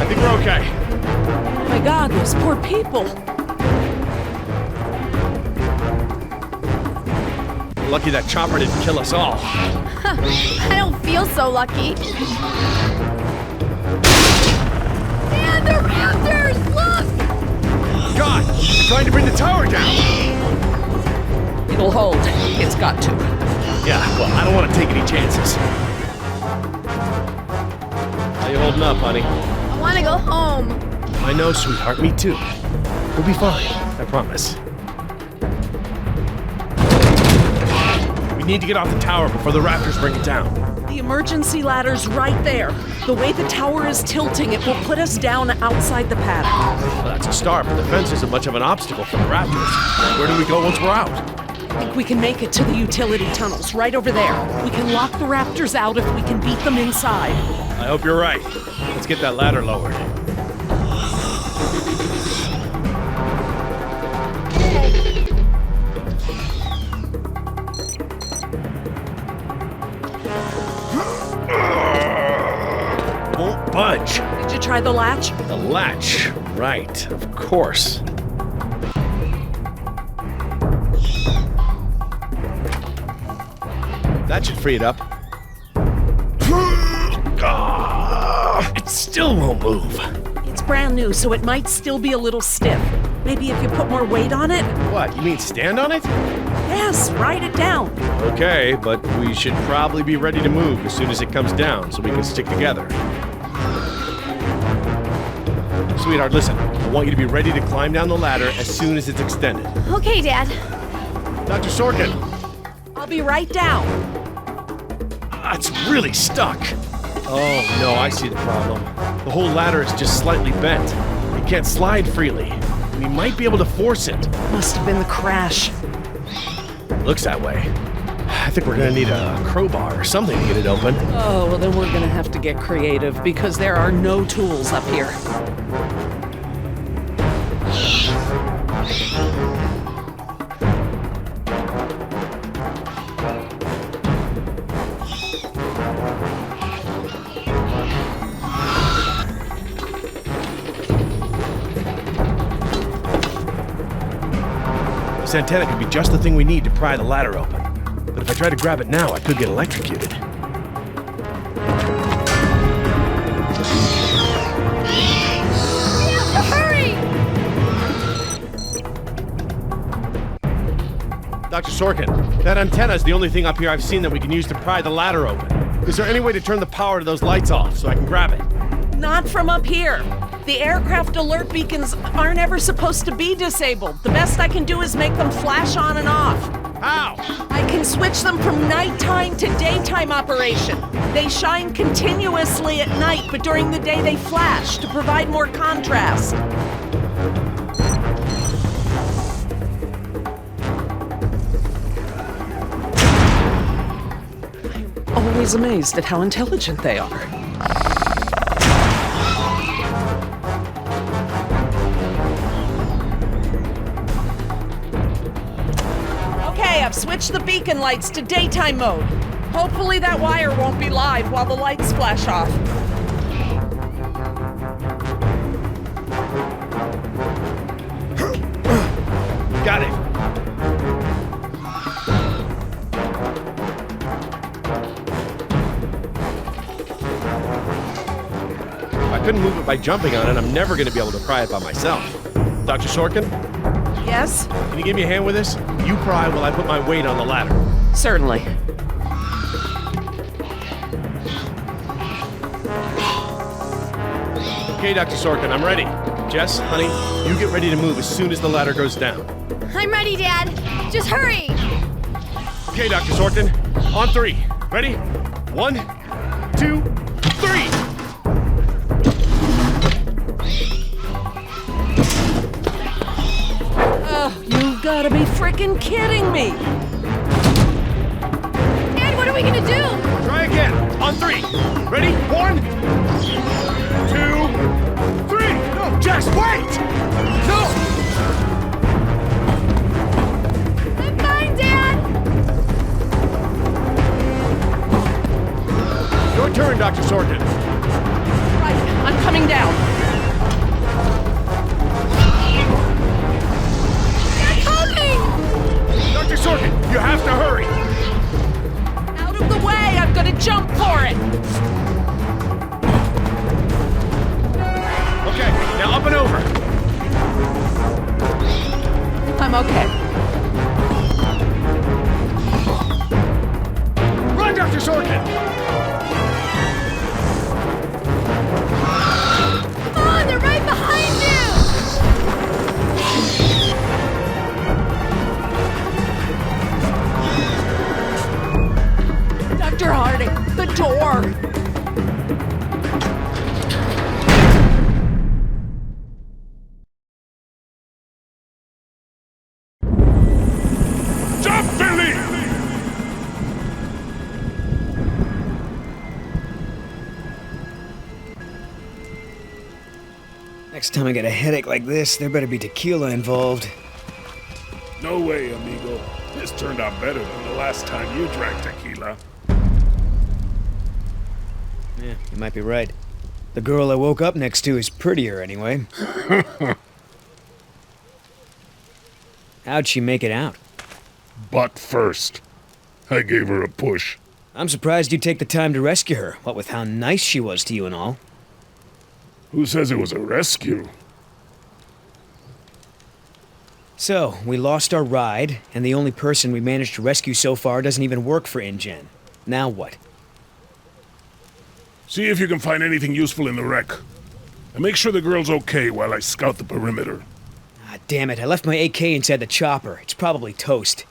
think we're okay. Oh my God, those poor people. We're lucky that chopper didn't kill us all. I don't feel so lucky. And the raptors! Look! God! Trying to bring the tower down! It'll hold. It's got to. Yeah, well, I don't want to take any chances. How you holding up, honey? I want to go home. I know, sweetheart. Me too. We'll be fine. I promise. We need to get off the tower before the raptors bring it down. The emergency ladder's right there. The way the tower is tilting, it will put us down outside the paddock. Well, that's a start, but the fence isn't much of an obstacle for the raptors. Where do we go once we're out? I think we can make it to the utility tunnels, right over there. We can lock the raptors out if we can beat them inside. I hope you're right. Let's get that ladder lowered. Won't budge. Did you try the latch? The latch. Right, of course. That should free it up. It still won't move. It's brand new, so it might still be a little stiff. Maybe if you put more weight on it? What, you mean stand on it? Yes, write it down. Okay, but we should probably be ready to move as soon as it comes down so we can stick together. Sweetheart, listen. I want you to be ready to climb down the ladder as soon as it's extended. Okay, Dad. Dr. Sorkin! I'll be right down. It's really stuck. Oh, no, I see the problem. The whole ladder is just slightly bent. It can't slide freely. We might be able to force it. Must have been the crash. Looks that way. I think we're gonna need a crowbar or something to get it open. Oh, well then we're gonna have to get creative because there are no tools up here. This antenna could be just the thing we need to pry the ladder open. But if I try to grab it now, I could get electrocuted. Hurry! Dr. Sorkin, that antenna is the only thing up here I've seen that we can use to pry the ladder open. Is there any way to turn the power to those lights off so I can grab it? Not from up here. The aircraft alert beacons aren't ever supposed to be disabled. The best I can do is make them flash on and off. How? I can switch them from nighttime to daytime operation. They shine continuously at night, but during the day they flash to provide more contrast. I'm always amazed at how intelligent they are. I've switched the beacon lights to daytime mode. Hopefully that wire won't be live while the lights flash off. Got it. If I couldn't move it by jumping on it, I'm never going to be able to pry it by myself. Dr. Sorkin? Yes? Can you give me a hand with this? You pry while I put my weight on the ladder. Certainly. Okay, Dr. Sorkin, I'm ready. Jess, honey, you get ready to move as soon as the ladder goes down. I'm ready, Dad. Just hurry! Okay, Dr. Sorkin, on three. Ready? 1, 2, 3! You've gotta be frickin' kidding me! Dad, what are we gonna do? Try again. On 3. Ready? 1, 2, 3. No, Jess, wait! No! I'm fine, Dad! Your turn, Dr. Sorkin. Right, I'm coming down. okay. Run, Dr. Sorkin! Come on, they're right behind you! Dr. Harding, the door! Jump, Billy! Next time I get a headache like this, there better be tequila involved. No way, amigo. This turned out better than the last time you drank tequila. Yeah, you might be right. The girl I woke up next to is prettier anyway. How'd she make it out? But first, I gave her a push. I'm surprised you'd take the time to rescue her, what with how nice she was to you and all. Who says it was a rescue? So, we lost our ride, and the only person we managed to rescue so far doesn't even work for InGen. Now what? See if you can find anything useful in the wreck. And make sure the girl's okay while I scout the perimeter. Ah, damn it, I left my AK inside the chopper. It's probably toast.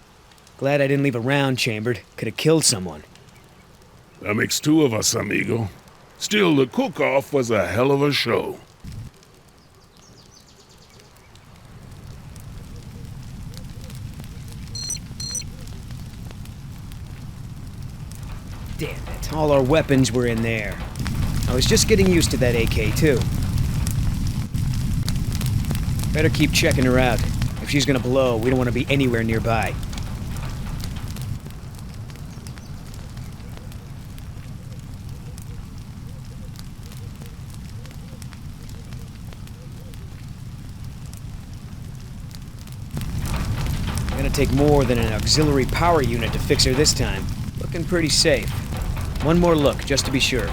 Glad I didn't leave a round chambered. Could have killed someone. That makes two of us, amigo. Still, the cook-off was a hell of a show. Damn it, all our weapons were in there. I was just getting used to that AK, too. Better keep checking her out. If she's gonna blow, we don't want to be anywhere nearby. Gonna take more than an auxiliary power unit to fix her this time. Looking pretty safe. One more look, just to be sure.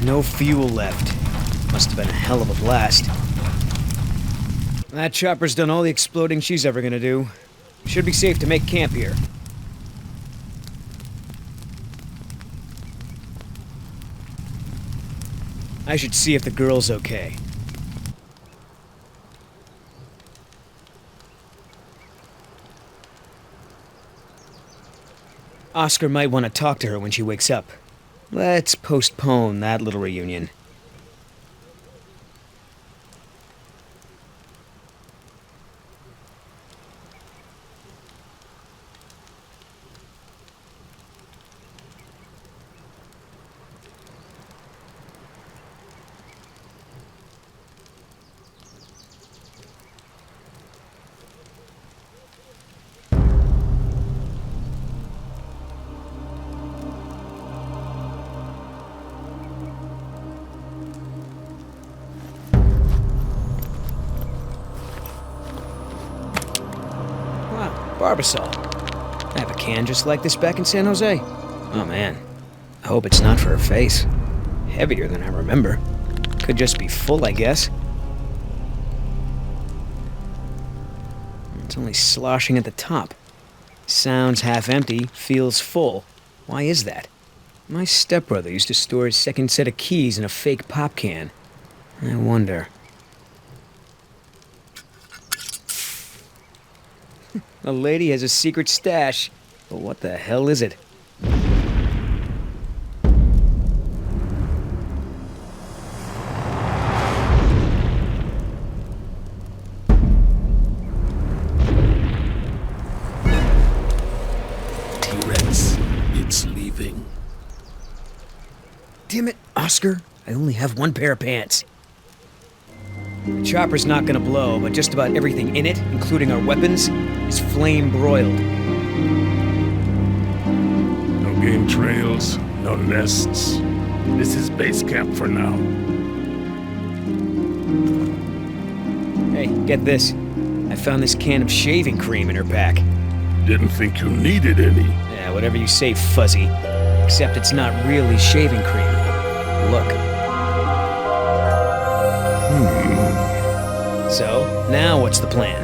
No fuel left. Must have been a hell of a blast. That chopper's done all the exploding she's ever gonna do. Should be safe to make camp here. I should see if the girl's okay. Oscar might want to talk to her when she wakes up. Let's postpone that little reunion. Barbasol. I have a can just like this back in San Jose. Oh man. I hope it's not for her face. Heavier than I remember. Could just be full, I guess. It's only sloshing at the top. Sounds half empty, feels full. Why is that? My stepbrother used to store his second set of keys in a fake pop can. I wonder. A lady has a secret stash, but what the hell is it? T-Rex, it's leaving. Damn it, Oscar. I only have one pair of pants. The chopper's not gonna blow, but just about everything in it, including our weapons, is flame broiled. No game trails, no nests. This is base camp for now. Hey, get this. I found this can of shaving cream in her pack. Didn't think you needed any. Yeah, whatever you say, Fuzzy. Except it's not really shaving cream. Look. So, now what's the plan?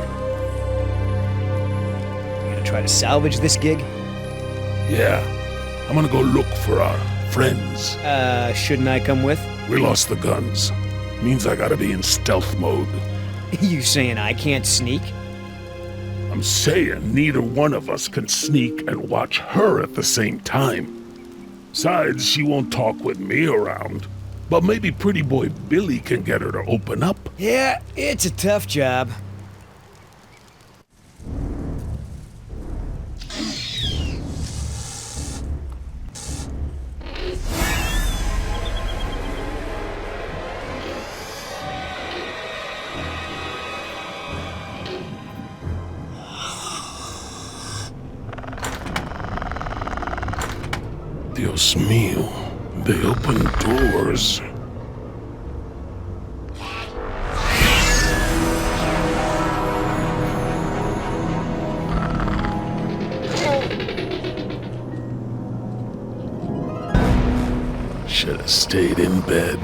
You gonna try to salvage this gig? Yeah, I'm gonna go look for our friends. Shouldn't I come with? We lost the guns. Means I gotta be in stealth mode. You saying I can't sneak? I'm saying neither one of us can sneak and watch her at the same time. Besides, she won't talk with me around. But maybe pretty boy Billy can get her to open up. Yeah, it's a tough job. Dios mío, they open doors. Should have stayed in bed.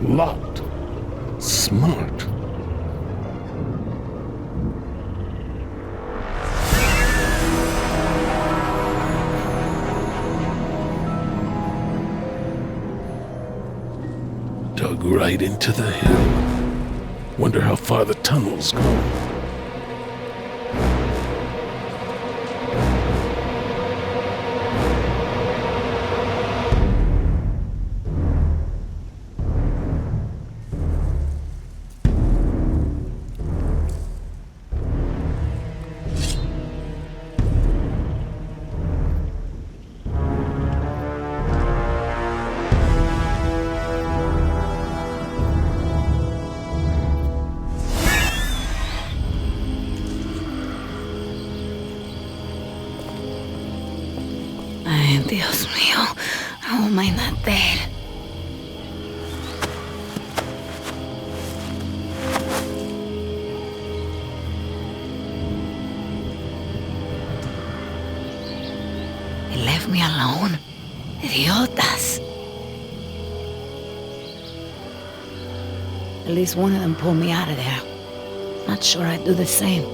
Locked. Smart. Dug right into the hill. Wonder how far the tunnels go. Dios mío, how am I not dead? They left me alone. Idiotas. At least one of them pulled me out of there. Not sure I'd do the same.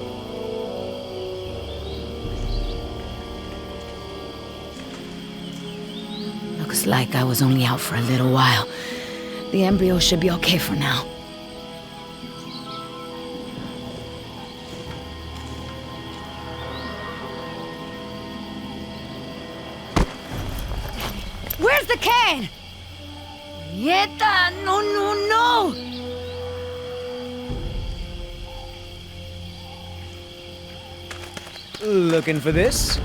Looks like I was only out for a little while. The embryo should be okay for now. Where's the can? Nieta, no, no, no! Looking for this?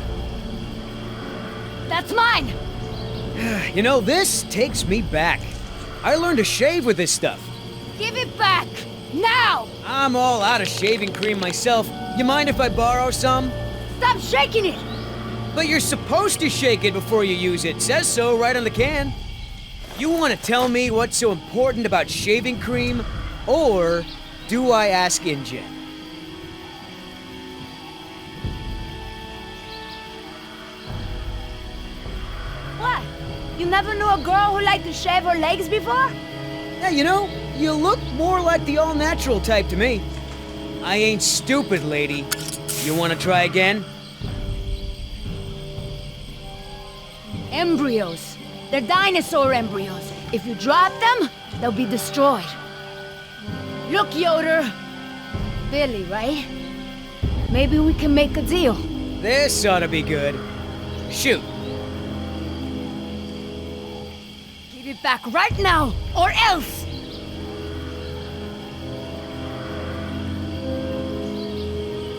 That's mine! You know, this takes me back. I learned to shave with this stuff. Give it back! Now! I'm all out of shaving cream myself. You mind if I borrow some? Stop shaking it! But you're supposed to shake it before you use it. Says so right on the can. You want to tell me what's so important about shaving cream? Or do I ask InGen? What? You never knew a girl who liked to shave her legs before? Yeah, you know, you look more like the all-natural type to me. I ain't stupid, lady. You want to try again? Embryos. They're dinosaur embryos. If you drop them, they'll be destroyed. Look, Yoder. Billy, right? Maybe we can make a deal. This ought to be good. Shoot. Give it back right now, or else!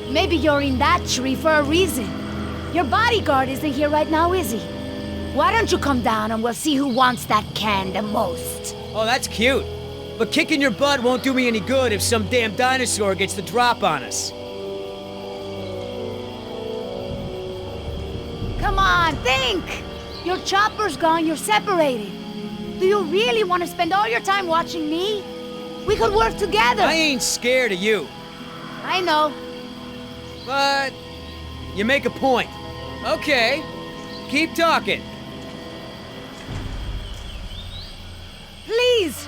Maybe you're in that tree for a reason. Your bodyguard isn't here right now, is he? Why don't you come down and we'll see who wants that can the most? Oh, that's cute. But kicking your butt won't do me any good if some damn dinosaur gets the drop on us. Come on, think! Your chopper's gone, you're separated. Do you really want to spend all your time watching me? We could work together. I ain't scared of you. I know. But you make a point. Okay, keep talking. Please!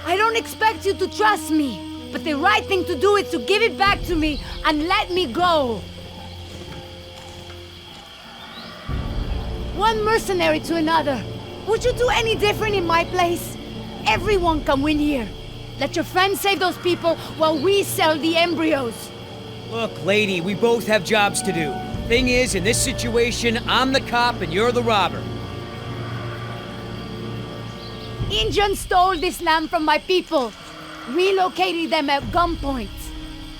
I don't expect you to trust me, but the right thing to do is to give it back to me and let me go. One mercenary to another. Would you do any different in my place? Everyone can win here. Let your friends save those people while we sell the embryos. Look, lady, we both have jobs to do. Thing is, in this situation, I'm the cop and you're the robber. InGen stole this land from my people, relocated them at gunpoint.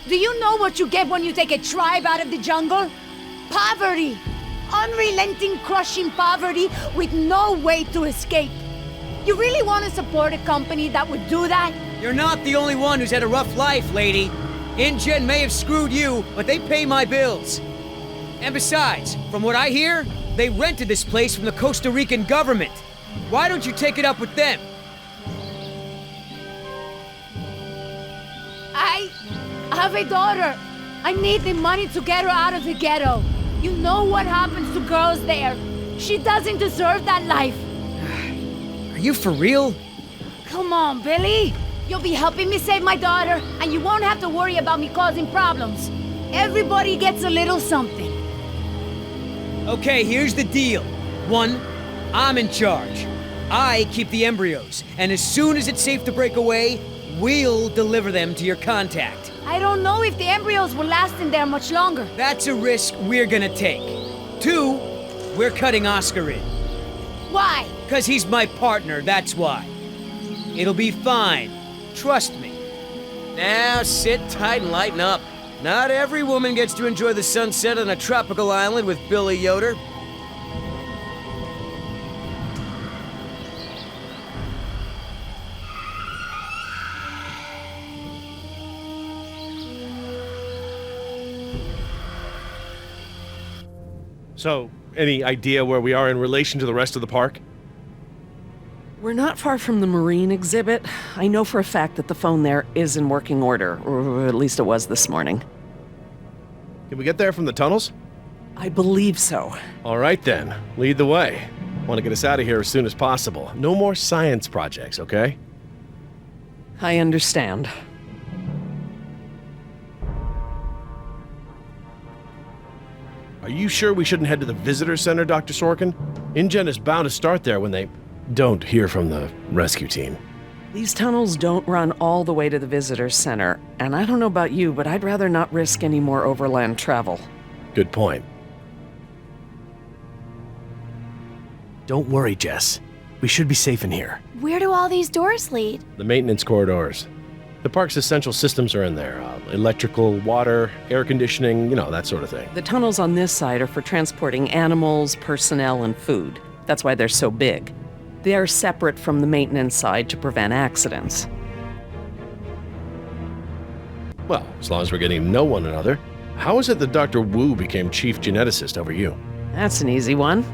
Do you know what you get when you take a tribe out of the jungle? Poverty. Unrelenting, crushing poverty with no way to escape. You really want to support a company that would do that? You're not the only one who's had a rough life, lady. InGen may have screwed you, but they pay my bills. And besides, from what I hear, they rented this place from the Costa Rican government. Why don't you take it up with them? I have a daughter. I need the money to get her out of the ghetto. You know what happens to girls there. She doesn't deserve that life. Are you for real? Come on, Billy. You'll be helping me save my daughter, and you won't have to worry about me causing problems. Everybody gets a little something. Okay, here's the deal. 1, I'm in charge. I keep the embryos, and as soon as it's safe to break away, we'll deliver them to your contact. I don't know if the embryos will last in there much longer. That's a risk we're gonna take. 2, we're cutting Oscar in. Why? 'Cause he's my partner, that's why. It'll be fine. Trust me. Now sit tight and lighten up. Not every woman gets to enjoy the sunset on a tropical island with Billy Yoder. So, any idea where we are in relation to the rest of the park? We're not far from the marine exhibit. I know for a fact that the phone there is in working order, or at least it was this morning. Can we get there from the tunnels? I believe so. All right then, lead the way. Want to get us out of here as soon as possible. No more science projects, okay? I understand. Are you sure we shouldn't head to the visitor center, Dr. Sorkin? InGen is bound to start there when they don't hear from the rescue team. These tunnels don't run all the way to the visitor center, and I don't know about you, but I'd rather not risk any more overland travel. Good point. Don't worry, Jess. We should be safe in here. Where do all these doors lead? The maintenance corridors. The park's essential systems are in there. Electrical, water, air conditioning, you know, that sort of thing. The tunnels on this side are for transporting animals, personnel, and food. That's why they're so big. They are separate from the maintenance side to prevent accidents. Well, as long as we're getting to know one another. How is it that Dr. Wu became chief geneticist over you? That's an easy one.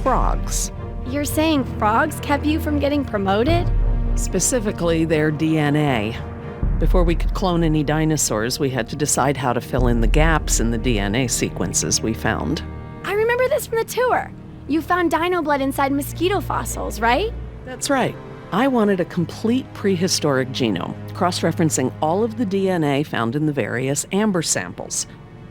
Frogs. You're saying frogs kept you from getting promoted? Specifically, their DNA. Before we could clone any dinosaurs, we had to decide how to fill in the gaps in the DNA sequences we found. I remember this from the tour. You found dino blood inside mosquito fossils, right? That's right. I wanted a complete prehistoric genome, cross-referencing all of the DNA found in the various amber samples.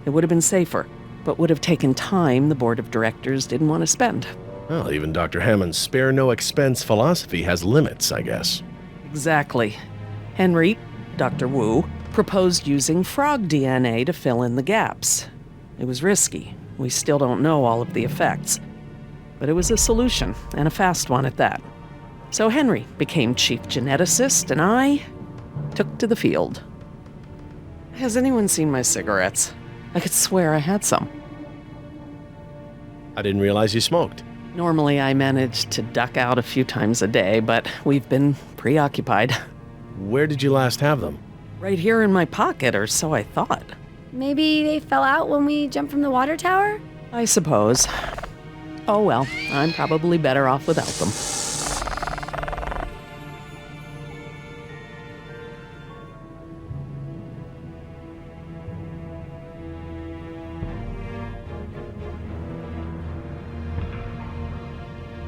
It would have been safer, but would have taken time the board of directors didn't want to spend. Well, even Dr. Hammond's spare no expense philosophy has limits, I guess. Exactly. Henry, Dr. Wu, proposed using frog DNA to fill in the gaps. It was risky. We still don't know all of the effects. But it was a solution, and a fast one at that. So Henry became chief geneticist, and I took to the field. Has anyone seen my cigarettes? I could swear I had some. I didn't realize you smoked. Normally I manage to duck out a few times a day, but we've been preoccupied. Where did you last have them? Right here in my pocket, or so I thought. Maybe they fell out when we jumped from the water tower? I suppose. Oh well, I'm probably better off without them.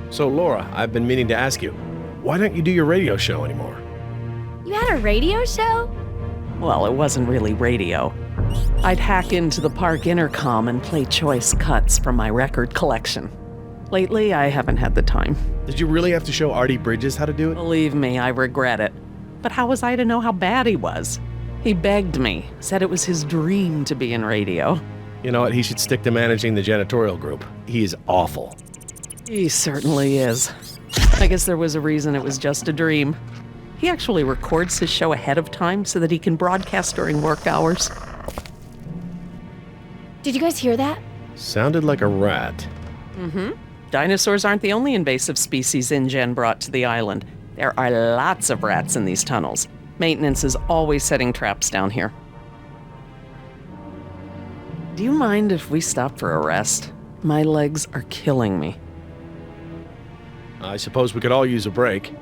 So, Laura, I've been meaning to ask you, why don't you do your radio show anymore? You had a radio show? Well, it wasn't really radio. I'd hack into the park intercom and play choice cuts from my record collection. Lately, I haven't had the time. Did you really have to show Artie Bridges how to do it? Believe me, I regret it. But how was I to know how bad he was? He begged me, said it was his dream to be in radio. You know what, he should stick to managing the janitorial group. He is awful. He certainly is. I guess there was a reason it was just a dream. He actually records his show ahead of time so that he can broadcast during work hours. Did you guys hear that? Sounded like a rat. Mm-hmm. Dinosaurs aren't the only invasive species InGen brought to the island. There are lots of rats in these tunnels. Maintenance is always setting traps down here. Do you mind if we stop for a rest? My legs are killing me. I suppose we could all use a break.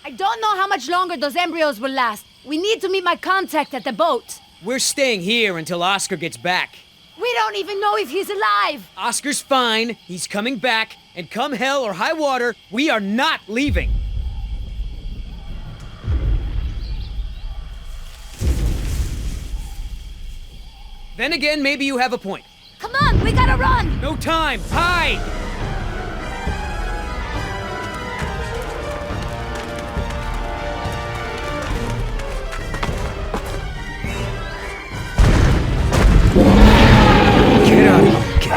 I don't know how much longer those embryos will last. We need to meet my contact at the boat. We're staying here until Oscar gets back. We don't even know if he's alive. Oscar's fine, he's coming back, and come hell or high water, we are not leaving. Then again, maybe you have a point. Come on, we gotta run. No time, hide! Get out of here, get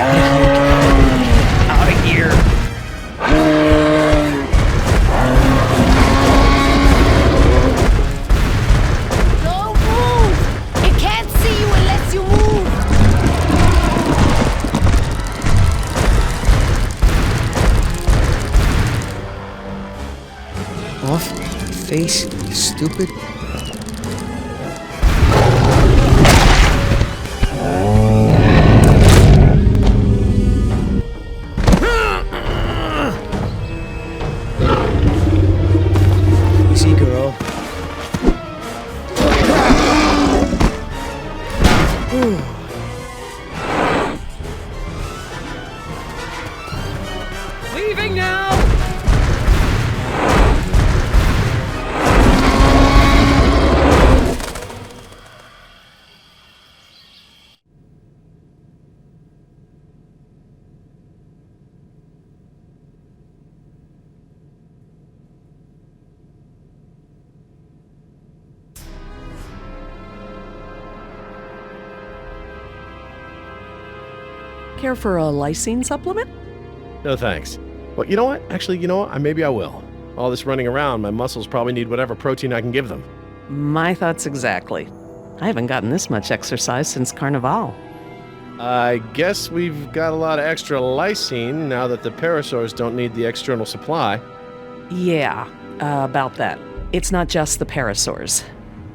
out of here, out of here. Don't move. It can't see you unless you move. Off, face, stupid. Easy, girl. Leaving now! Care for a lysine supplement? No thanks. Well, you know what? Actually, you know what? Maybe I will. All this running around, my muscles probably need whatever protein I can give them. My thoughts exactly. I haven't gotten this much exercise since Carnival. I guess we've got a lot of extra lysine now that the parasaurs don't need the external supply. Yeah, about that. It's not just the parasaurs.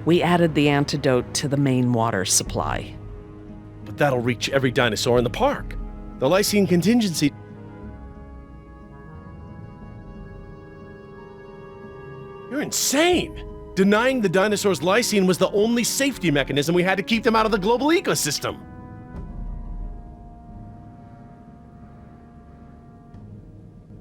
We added the antidote to the main water supply. But that'll reach every dinosaur in the park. The lysine contingency... You're insane! Denying the dinosaurs lysine was the only safety mechanism we had to keep them out of the global ecosystem.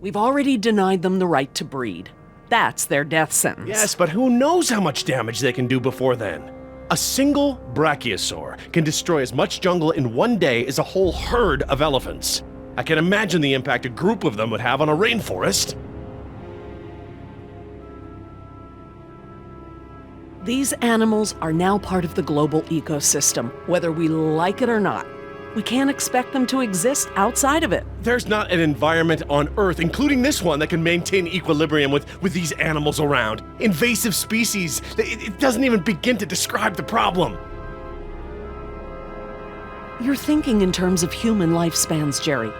We've already denied them the right to breed. That's their death sentence. Yes, but who knows how much damage they can do before then? A single brachiosaur can destroy as much jungle in one day as a whole herd of elephants. I can imagine the impact a group of them would have on a rainforest. These animals are now part of the global ecosystem, whether we like it or not. We can't expect them to exist outside of it. There's not an environment on Earth, including this one, that can maintain equilibrium with these animals around. Invasive species, it doesn't even begin to describe the problem. You're thinking in terms of human lifespans, Jerry.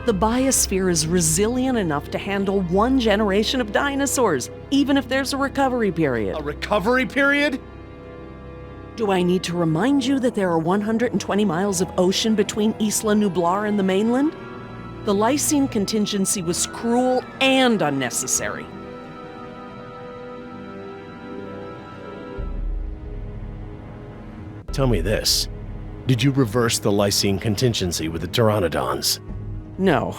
The biosphere is resilient enough to handle one generation of dinosaurs, even if there's a recovery period. A recovery period? Do I need to remind you that there are 120 miles of ocean between Isla Nublar and the mainland? The lysine contingency was cruel and unnecessary. Tell me this. Did you reverse the lysine contingency with the pteranodons? No.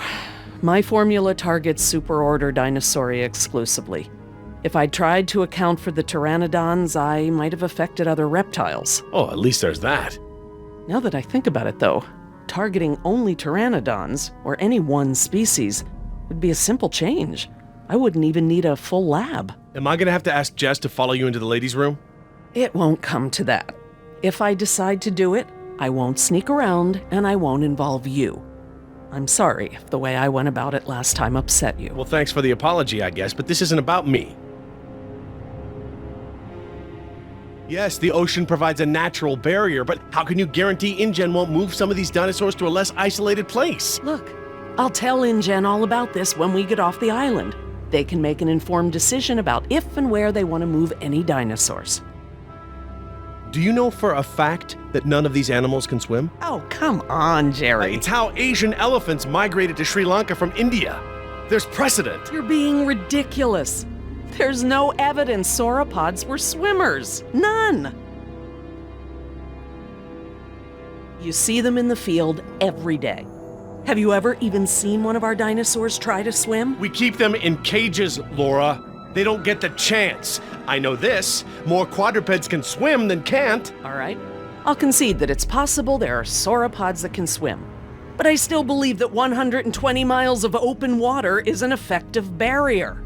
My formula targets superorder Dinosauria exclusively. If I'd tried to account for the pteranodons, I might have affected other reptiles. Oh, at least there's that. Now that I think about it, though, targeting only pteranodons, or any one species, would be a simple change. I wouldn't even need a full lab. Am I gonna have to ask Jess to follow you into the ladies' room? It won't come to that. If I decide to do it, I won't sneak around, and I won't involve you. I'm sorry if the way I went about it last time upset you. Well, thanks for the apology, I guess, but this isn't about me. Yes, the ocean provides a natural barrier, but how can you guarantee InGen won't move some of these dinosaurs to a less isolated place? Look, I'll tell InGen all about this when we get off the island. They can make an informed decision about if and where they want to move any dinosaurs. Do you know for a fact that none of these animals can swim? Oh, come on, Jerry. It's how Asian elephants migrated to Sri Lanka from India. There's precedent. You're being ridiculous. There's no evidence sauropods were swimmers. None. You see them in the field every day. Have you ever even seen one of our dinosaurs try to swim? We keep them in cages, Laura. They don't get the chance. I know this. More quadrupeds can swim than can't. All right. I'll concede that it's possible there are sauropods that can swim. But I still believe that 120 miles of open water is an effective barrier.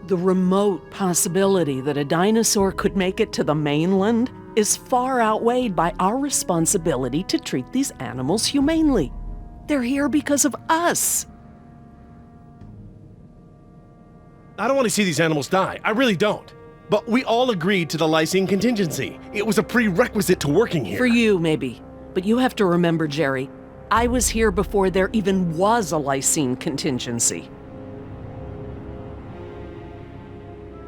The remote possibility that a dinosaur could make it to the mainland is far outweighed by our responsibility to treat these animals humanely. They're here because of us. I don't want to see these animals die. I really don't. But we all agreed to the lysine contingency. It was a prerequisite to working here. For you, maybe. But you have to remember, Jerry, I was here before there even was a lysine contingency.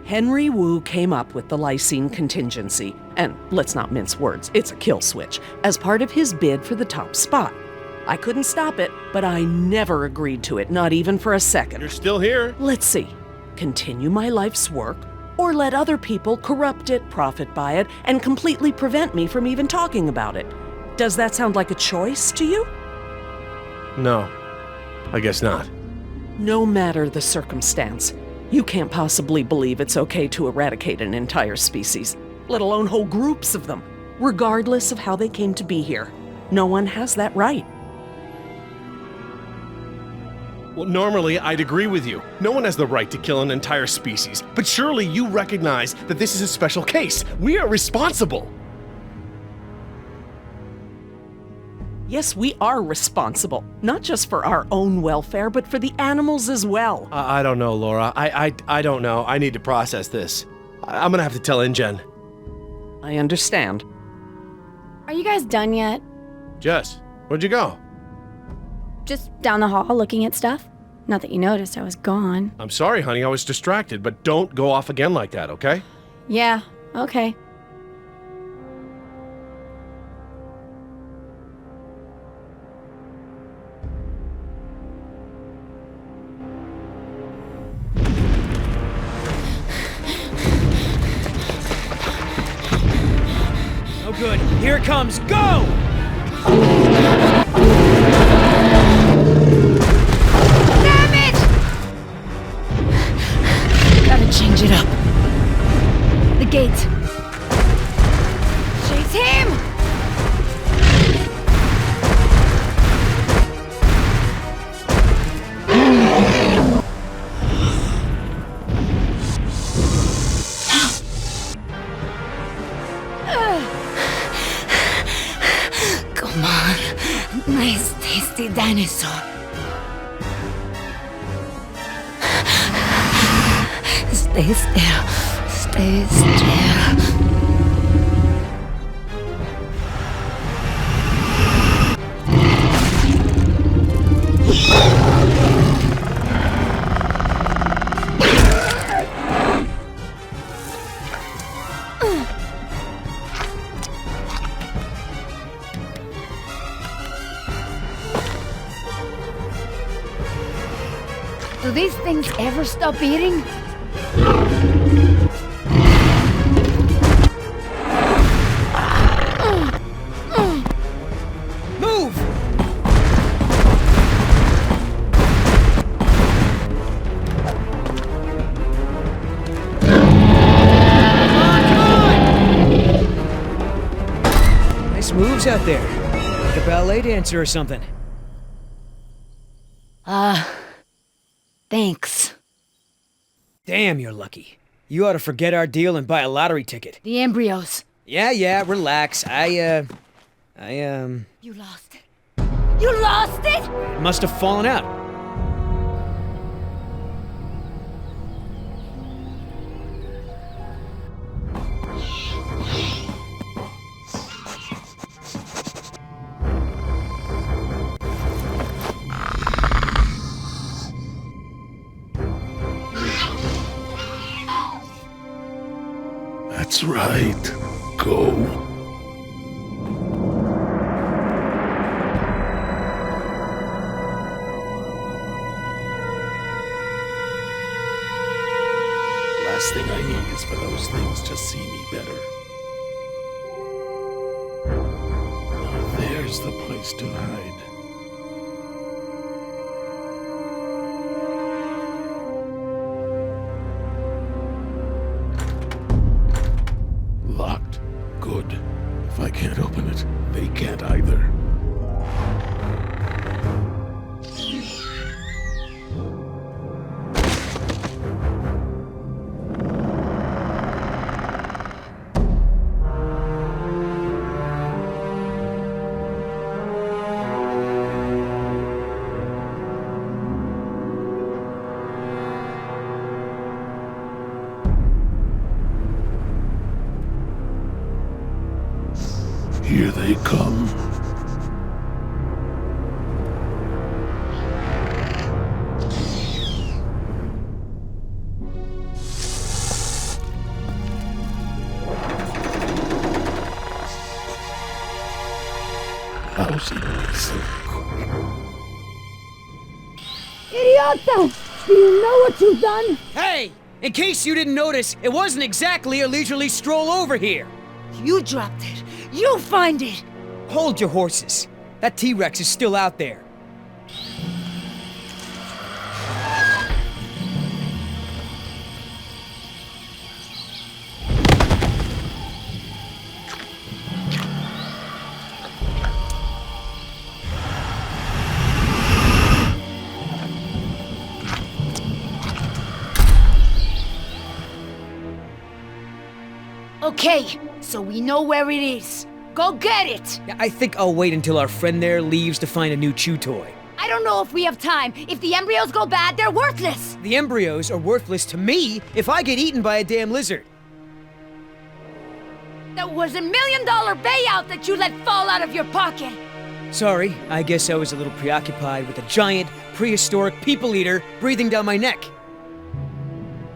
Henry Wu came up with the lysine contingency, and let's not mince words, it's a kill switch, as part of his bid for the top spot. I couldn't stop it, but I never agreed to it, not even for a second. You're still here. Let's see. Continue my life's work, or let other people corrupt it, profit by it, and completely prevent me from even talking about it. Does that sound like a choice to you? No, I guess not. No matter the circumstance, you can't possibly believe it's okay to eradicate an entire species, let alone whole groups of them, regardless of how they came to be here. No one has that right. Well, normally I'd agree with you. No one has the right to kill an entire species, but surely you recognize that this is a special case. We are responsible. Yes, we are responsible, not just for our own welfare, but for the animals as well. I don't know, Laura. I don't know. I need to process this. I'm gonna have to tell InGen. I understand. Are you guys done yet? Jess, where'd you go? Just down the hall looking at stuff. Not that you noticed I was gone. I'm sorry, honey, I was distracted, but don't go off again like that, okay? Yeah, okay. Oh good, here it comes, go! Damn it! Gotta change it up. The gate. Chase him! Come on. Nice, tasty dinosaur. Stay still. Stay still. Do these things ever stop eating? Move! Nice moves out there. Like a ballet dancer or something. Thanks. Damn, you're lucky. You ought to forget our deal and buy a lottery ticket. The embryos. Yeah, relax. You lost it. You lost it? It must have fallen out. That's right. Go. Last thing I need is for those things to see me better. Now there's the place to hide. Locked. Good. If I can't open it, they can't either. Here they come. Lousy piece of quick. Idiota! Do you know what you've done? Hey! In case you didn't notice, it wasn't exactly a leisurely stroll over here. You dropped it. You find it. Hold your horses. That T-Rex is still out there. Okay, so we know where it is. Go get it! Yeah, I think I'll wait until our friend there leaves to find a new chew toy. I don't know if we have time. If the embryos go bad, they're worthless! The embryos are worthless to me if I get eaten by a damn lizard. That was $1 million payout that you let fall out of your pocket! Sorry, I guess I was a little preoccupied with a giant, prehistoric people eater breathing down my neck.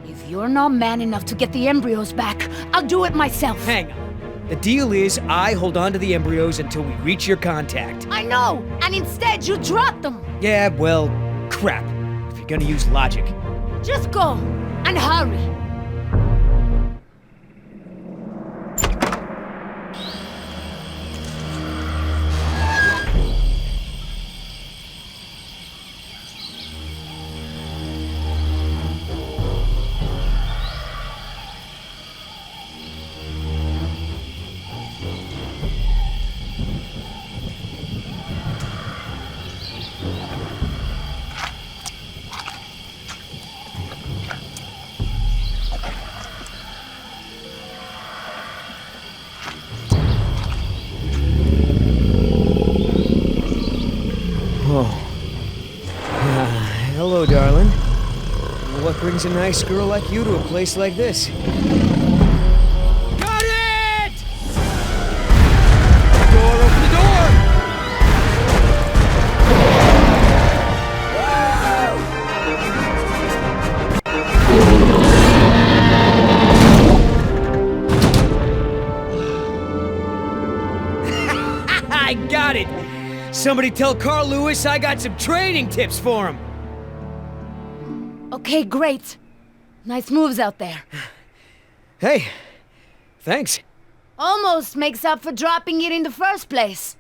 If you're not man enough to get the embryos back, I'll do it myself. Hang on. The deal is I hold on to the embryos until we reach your contact. I know, and instead you drop them. Yeah, well, crap. If you're gonna use logic. Just go, and hurry. Hello, darling. What brings a nice girl like you to a place like this? Got it! Door, open the door! I got it! Somebody tell Carl Lewis I got some training tips for him! Okay, great. Nice moves out there. Hey, thanks. Almost makes up for dropping it in the first place.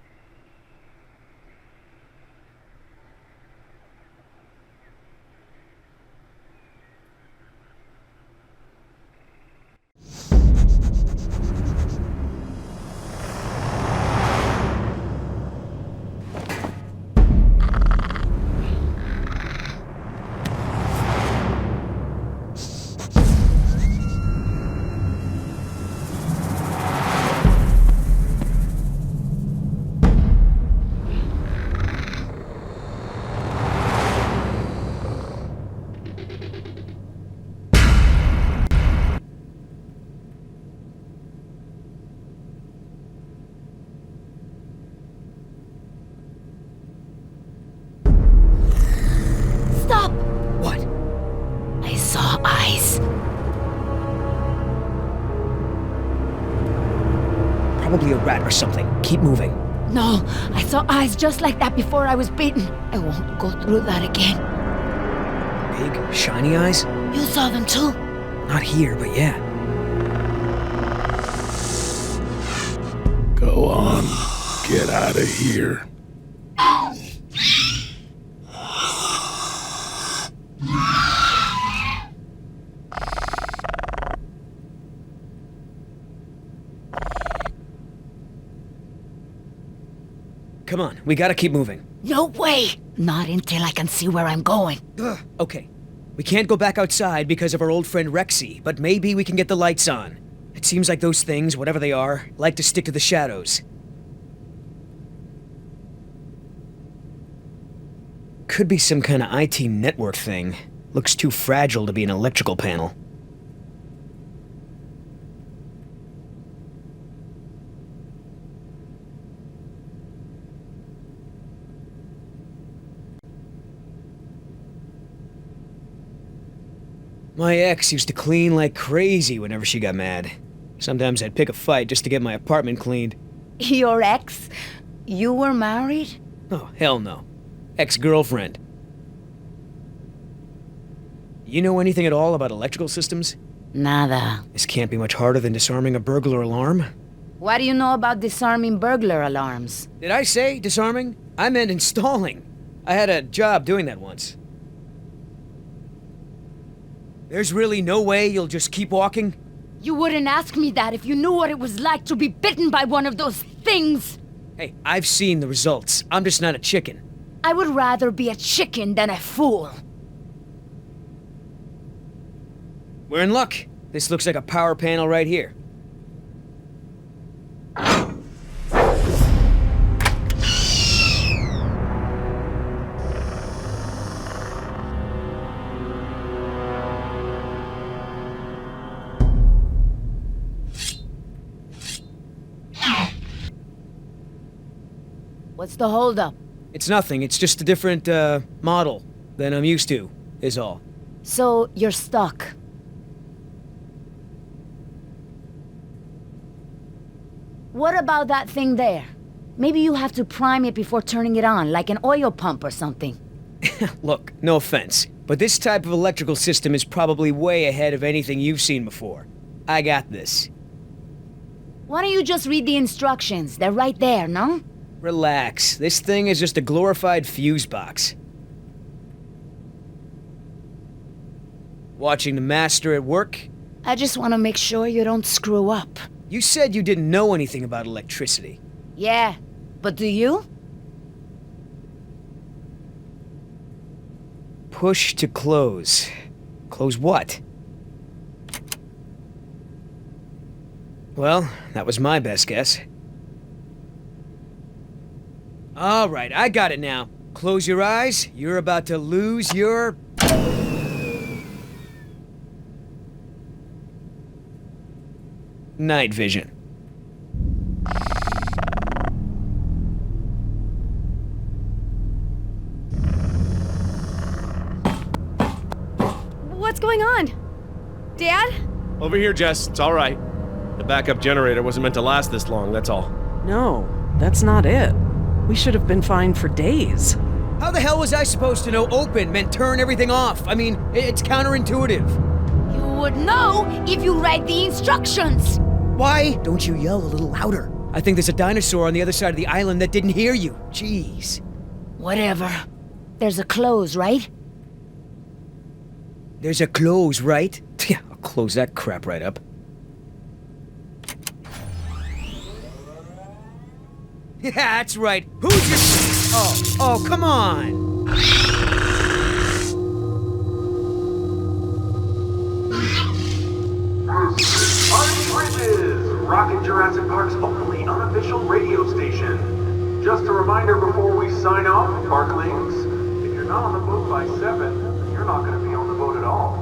Stop! What? I saw eyes. Probably a rat or something. Keep moving. No, I saw eyes just like that before I was bitten. I won't go through that again. Big, shiny eyes? You saw them too? Not here, but yeah. Go on. Get out of here. Come on, we gotta keep moving. No way! Not until I can see where I'm going. Okay, we can't go back outside because of our old friend Rexy, but maybe we can get the lights on. It seems like those things, whatever they are, like to stick to the shadows. Could be some kind of IT network thing. Looks too fragile to be an electrical panel. My ex used to clean like crazy whenever she got mad. Sometimes I'd pick a fight just to get my apartment cleaned. Your ex? You were married? Oh, hell no. Ex-girlfriend. You know anything at all about electrical systems? Nada. This can't be much harder than disarming a burglar alarm. What do you know about disarming burglar alarms? Did I say disarming? I meant installing. I had a job doing that once. There's really no way you'll just keep walking? You wouldn't ask me that if you knew what it was like to be bitten by one of those things. Hey, I've seen the results. I'm just not a chicken. I would rather be a chicken than a fool. We're in luck. This looks like a power panel right here. What's the holdup? It's nothing, it's just a different, model than I'm used to, is all. So, you're stuck. What about that thing there? Maybe you have to prime it before turning it on, like an oil pump or something. Look, no offense, but this type of electrical system is probably way ahead of anything you've seen before. I got this. Why don't you just read the instructions? They're right there, no? Relax, this thing is just a glorified fuse box. Watching the master at work? I just want to make sure you don't screw up. You said you didn't know anything about electricity. Yeah, but do you? Push to close. Close what? Well, that was my best guess. All right, I got it now. Close your eyes. You're about to lose your... night vision. What's going on? Dad? Over here, Jess. It's all right. The backup generator wasn't meant to last this long, that's all. No, that's not it. We should have been fine for days. How the hell was I supposed to know open meant turn everything off? I mean, it's counterintuitive. You would know if you read the instructions. Why don't you yell a little louder? I think there's a dinosaur on the other side of the island that didn't hear you. Jeez. Whatever. There's a close, right? There's a close, right? Yeah, I'll close that crap right up. Yeah, that's right. Who's your... Oh, come on! Rockin' Jurassic Park's only unofficial radio station. Just a reminder before we sign off, Parklings, if you're not on the boat by 7, you're not going to be on the boat at all.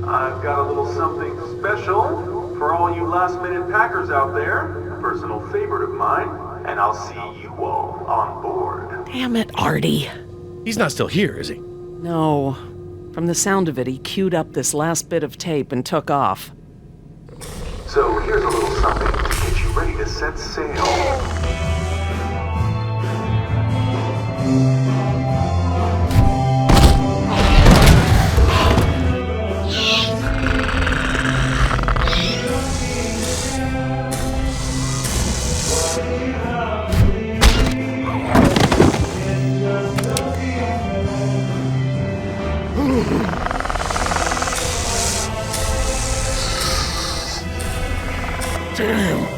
I've got a little something special for all you last-minute packers out there, a personal favorite of mine, and I'll see you all on board. Damn it, Artie. He's not still here, is he? No. From the sound of it, he queued up this last bit of tape and took off. So here's a little something to get you ready to set sail. Damn!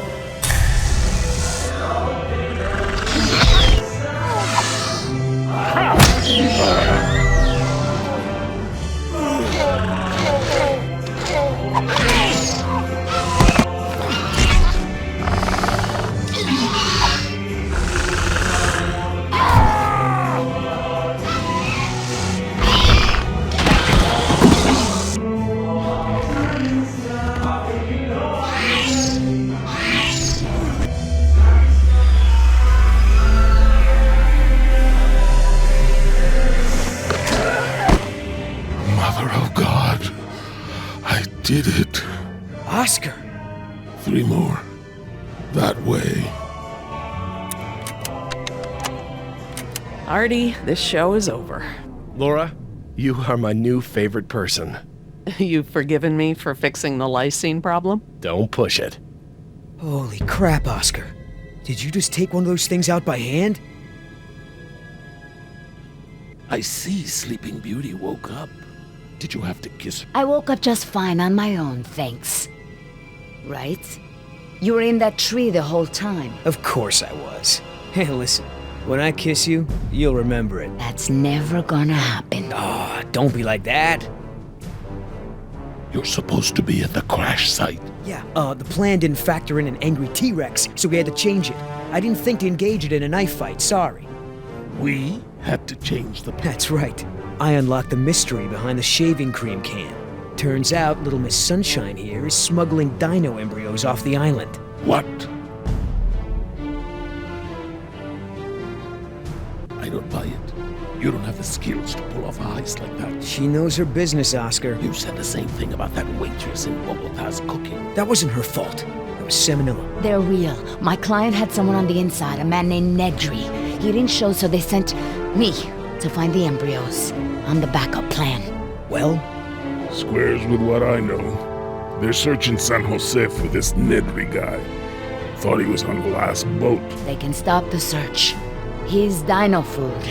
Did it. Oscar! 3 more. That way. Artie, this show is over. Laura, you are my new favorite person. You've forgiven me for fixing the lysine problem? Don't push it. Holy crap, Oscar. Did you just take one of those things out by hand? I see Sleeping Beauty woke up. Did you have to kiss her? I woke up just fine on my own, thanks. Right? You were in that tree the whole time. Of course I was. Hey, listen. When I kiss you, you'll remember it. That's never gonna happen. Ah, don't be like that. You're supposed to be at the crash site. Yeah, the plan didn't factor in an angry T-Rex, so we had to change it. I didn't think to engage it in a knife fight, sorry. We had to change the plan. That's right. I unlocked the mystery behind the shaving cream can. Turns out Little Miss Sunshine here is smuggling dino embryos off the island. What? it or buy it. You don't have the skills to pull off a heist like that. She knows her business, Oscar. You said the same thing about that waitress in Bogota's cooking. That wasn't her fault. That was Seminilla. They're real. My client had someone on the inside, a man named Nedry. He didn't show, so they sent me to find the embryos. I'm the backup plan. Well? Squares with what I know. They're searching San Jose for this Nedry guy. Thought he was on the last boat. They can stop the search. He's dino food.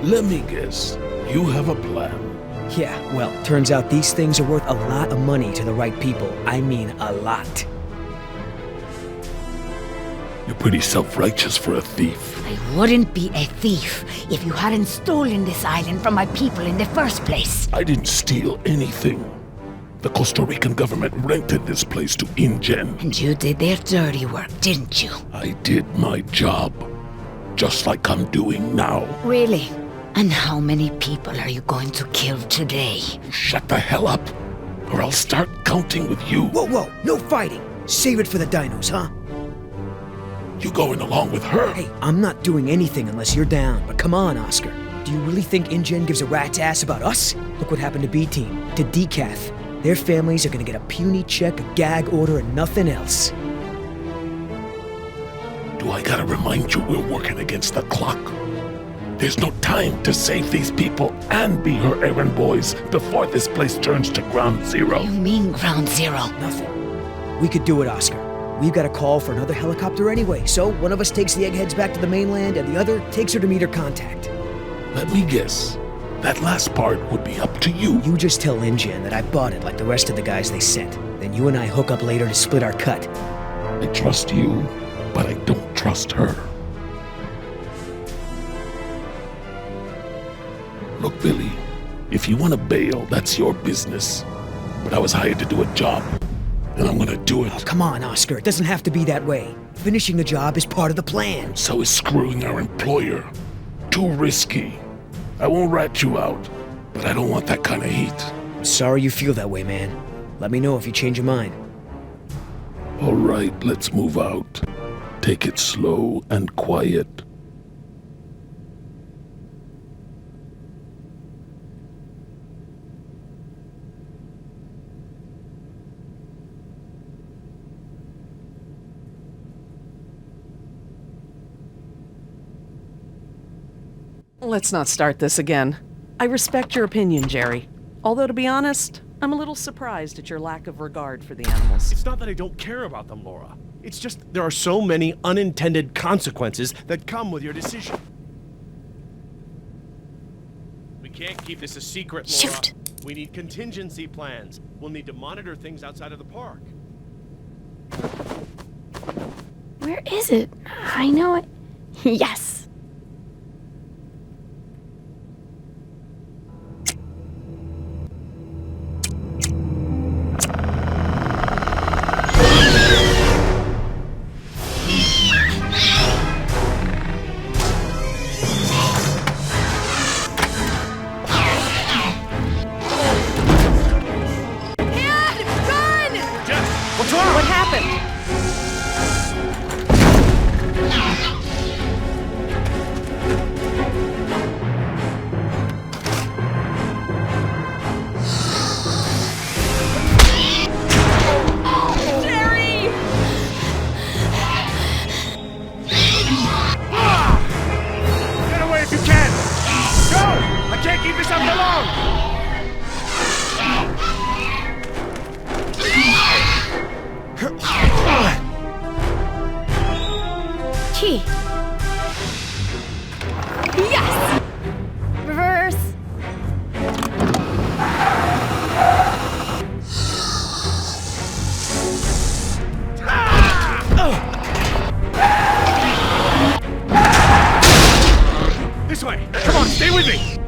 Let me guess. You have a plan. Yeah, well, turns out these things are worth a lot of money to the right people. I mean, a lot. You're pretty self-righteous for a thief. I wouldn't be a thief if you hadn't stolen this island from my people in the first place. I didn't steal anything. The Costa Rican government rented this place to InGen. And you did their dirty work, didn't you? I did my job. Just like I'm doing now. Really? And how many people are you going to kill today? Shut the hell up, or I'll start counting with you. Whoa, whoa, no fighting. Save it for the dinos, huh? You going along with her? Hey, I'm not doing anything unless you're down, but come on, Oscar. Do you really think InGen gives a rat's ass about us? Look what happened to B-Team, to Decaf. Their families are gonna get a puny check, a gag order, and nothing else. Do I gotta remind you we're working against the clock? There's no time to save these people and be her errand boys before this place turns to ground zero. You mean ground zero? Nothing. We could do it, Oscar. We've got a call for another helicopter anyway, so one of us takes the eggheads back to the mainland and the other takes her to meet her contact. Let me guess. That last part would be up to you. You just tell InGen that I bought it like the rest of the guys they sent. Then you and I hook up later to split our cut. I trust you, but I don't trust her. Look, Billy, if you want to bail, that's your business. But I was hired to do a job, and I'm gonna do it. Oh, come on, Oscar. It doesn't have to be that way. Finishing the job is part of the plan. So is screwing our employer. Too risky. I won't rat you out, but I don't want that kind of heat. I'm sorry you feel that way, man. Let me know if you change your mind. All right, let's move out. Take it slow and quiet. Let's not start this again. I respect your opinion, Jerry. Although, to be honest, I'm a little surprised at your lack of regard for the animals. It's not that I don't care about them, Laura. It's just there are so many unintended consequences that come with your decision. We can't keep this a secret, Laura. Shoot. We need contingency plans. We'll need to monitor things outside of the park. Where is it? I know it. Yes. What happened? Jerry! Get away if you can! Go! I can't keep this up for long! Key. Yes! Reverse. This way! Come on, stay with me!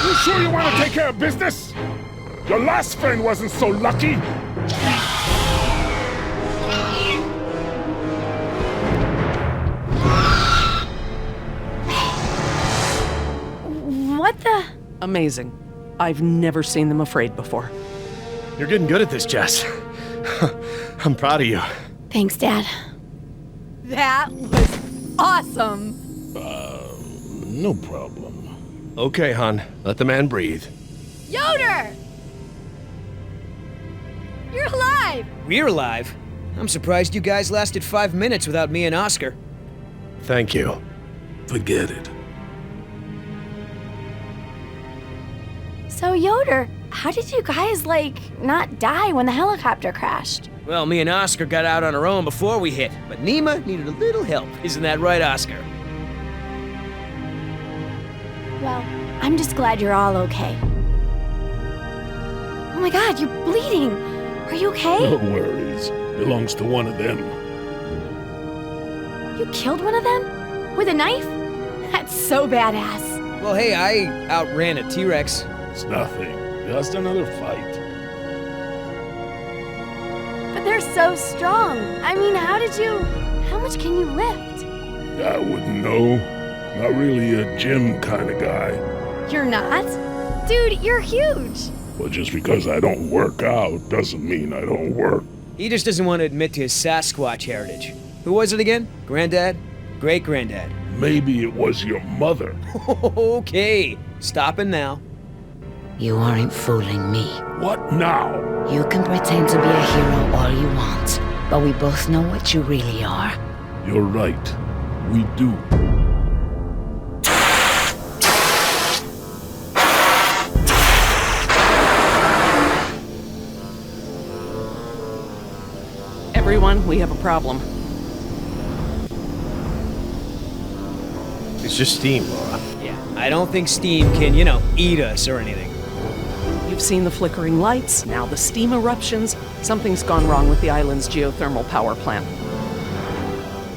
You sure you want to take care of business? Your last friend wasn't so lucky. What the? Amazing. I've never seen them afraid before. You're getting good at this, Jess. I'm proud of you. Thanks, Dad. That was awesome! No problem. Okay, hon. Let the man breathe. Yoder! You're alive! We're alive. I'm surprised you guys lasted 5 minutes without me and Oscar. Thank you. Forget it. So, Yoder, how did you guys, not die when the helicopter crashed? Well, me and Oscar got out on our own before we hit, but Nima needed a little help. Isn't that right, Oscar? Well, I'm just glad you're all okay. Oh my god, you're bleeding! Are you okay? No worries. Belongs to one of them. You killed one of them? With a knife? That's so badass. Well, hey, I outran a T-Rex. It's nothing. Just another fight. But they're so strong. I mean, how much can you lift? I wouldn't know. Not really a gym kind of guy. You're not? Dude, you're huge. Well, just because I don't work out doesn't mean I don't work. He just doesn't want to admit to his Sasquatch heritage. Who was it again? Granddad? Great-granddad. Maybe it was your mother. Okay, stopping now. You aren't fooling me. What now? You can pretend to be a hero all you want, but we both know what you really are. You're right. We do. Everyone, we have a problem. It's just steam, Laura. Yeah, I don't think steam can, eat us or anything. You've seen the flickering lights, now the steam eruptions. Something's gone wrong with the island's geothermal power plant.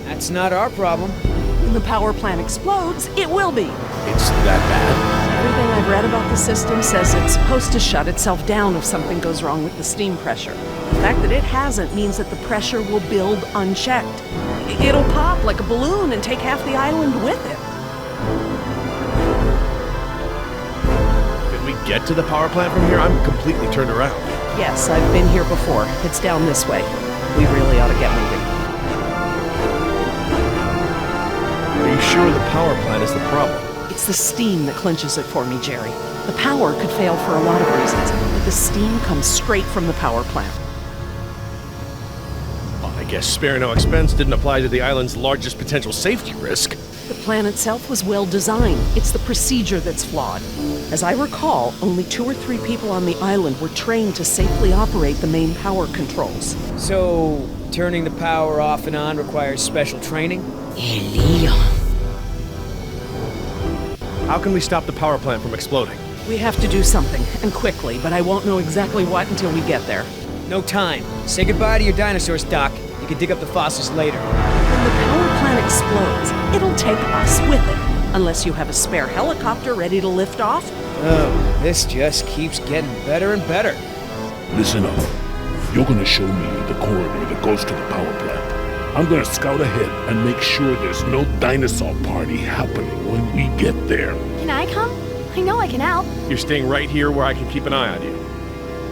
That's not our problem. When the power plant explodes, it will be. It's that bad? Everything I've read about the system says it's supposed to shut itself down if something goes wrong with the steam pressure. The fact that it hasn't means that the pressure will build unchecked. It'll pop like a balloon and take half the island with it. Can we get to the power plant from here? I'm completely turned around. Yes, I've been here before. It's down this way. We really ought to get moving. Are you sure the power plant is the problem? It's the steam that clinches it for me, Jerry. The power could fail for a lot of reasons, but the steam comes straight from the power plant. Well, I guess spare no expense didn't apply to the island's largest potential safety risk. The plan itself was well designed. It's the procedure that's flawed. As I recall, only 2 or 3 people on the island were trained to safely operate the main power controls. So, turning the power off and on requires special training? Leon. How can we stop the power plant from exploding? We have to do something, and quickly, but I won't know exactly what until we get there. No time. Say goodbye to your dinosaurs, Doc. You can dig up the fossils later. When the power plant explodes, it'll take us with it. Unless you have a spare helicopter ready to lift off. Oh, this just keeps getting better and better. Listen up. You're gonna show me the corridor that goes to the power plant. I'm gonna scout ahead and make sure there's no dinosaur party happening when we get there. Can I come? I know I can help. You're staying right here where I can keep an eye on you.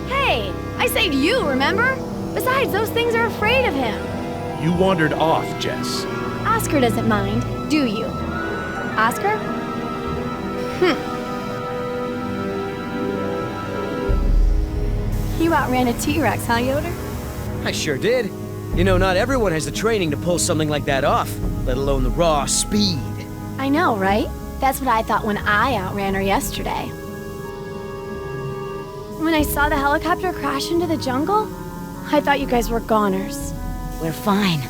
Hey, I saved you, remember? Besides, those things are afraid of him. You wandered off, Jess. Oscar doesn't mind, do you? Oscar? You outran a T-Rex, huh, Yoder? I sure did. Not everyone has the training to pull something like that off, let alone the raw speed. I know, right? That's what I thought when I outran her yesterday. When I saw the helicopter crash into the jungle, I thought you guys were goners. We're fine.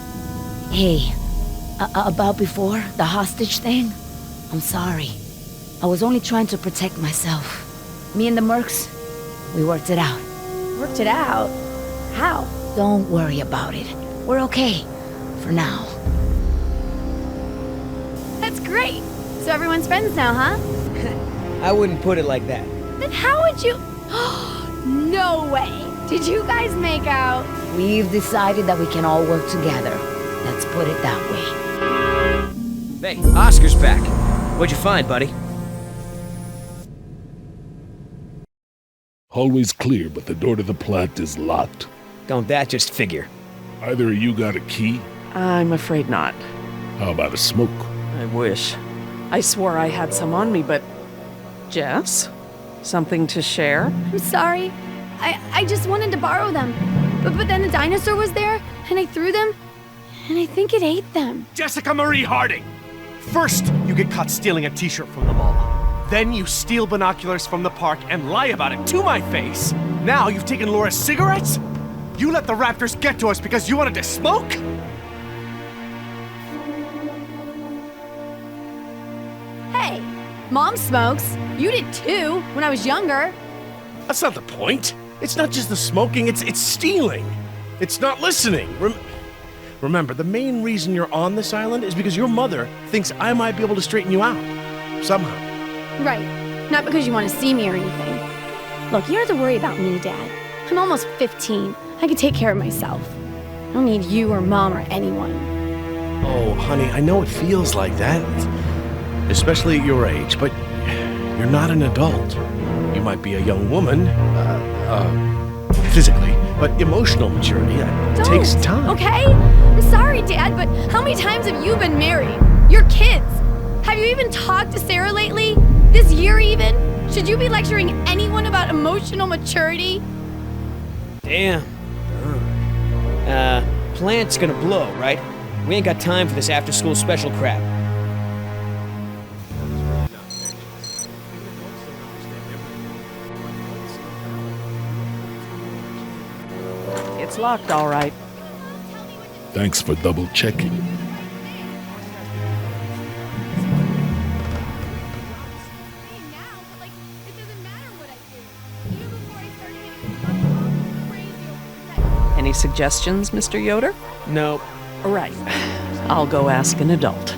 Hey, about before, the hostage thing? I'm sorry. I was only trying to protect myself. Me and the mercs, we worked it out. Worked it out? How? Don't worry about it. We're okay. For now. That's great. So everyone's friends now, huh? I wouldn't put it like that. Then how would you... No way! Did you guys make out? We've decided that we can all work together. Let's put it that way. Hey, Oscar's back. What'd you find, buddy? Hallway's clear, but the door to the plant is locked. Don't that just figure? Either of you got a key? I'm afraid not. How about a smoke? I wish. I swore I had some on me, but... Jess? Something to share? I'm sorry. I just wanted to borrow them. But then the dinosaur was there, and I threw them, and I think it ate them. Jessica Marie Harding! First, you get caught stealing a t-shirt from the mall. Then you steal binoculars from the park and lie about it to my face. Now you've taken Laura's cigarettes? You let the raptors get to us because you wanted to smoke? Hey, Mom smokes. You did too, when I was younger. That's not the point. It's not just the smoking, it's stealing. It's not listening. Remember, the main reason you're on this island is because your mother thinks I might be able to straighten you out. Somehow. Right. Not because you want to see me or anything. Look, you don't have to worry about me, Dad. I'm almost 15. I can take care of myself. I don't need you or Mom or anyone. Oh, honey, I know it feels like that. Especially at your age, but you're not an adult. You might be a young woman, physically, but emotional maturity, that takes time. Okay? I'm sorry, Dad, but how many times have you been married? Your kids. Have you even talked to Sarah lately? This year even? Should you be lecturing anyone about emotional maturity? Damn. Plant's gonna blow, right? We ain't got time for this after-school special crap. It's locked, all right. Thanks for double checking. Any suggestions, Mr. Yoder? Nope. All right. I'll go ask an adult.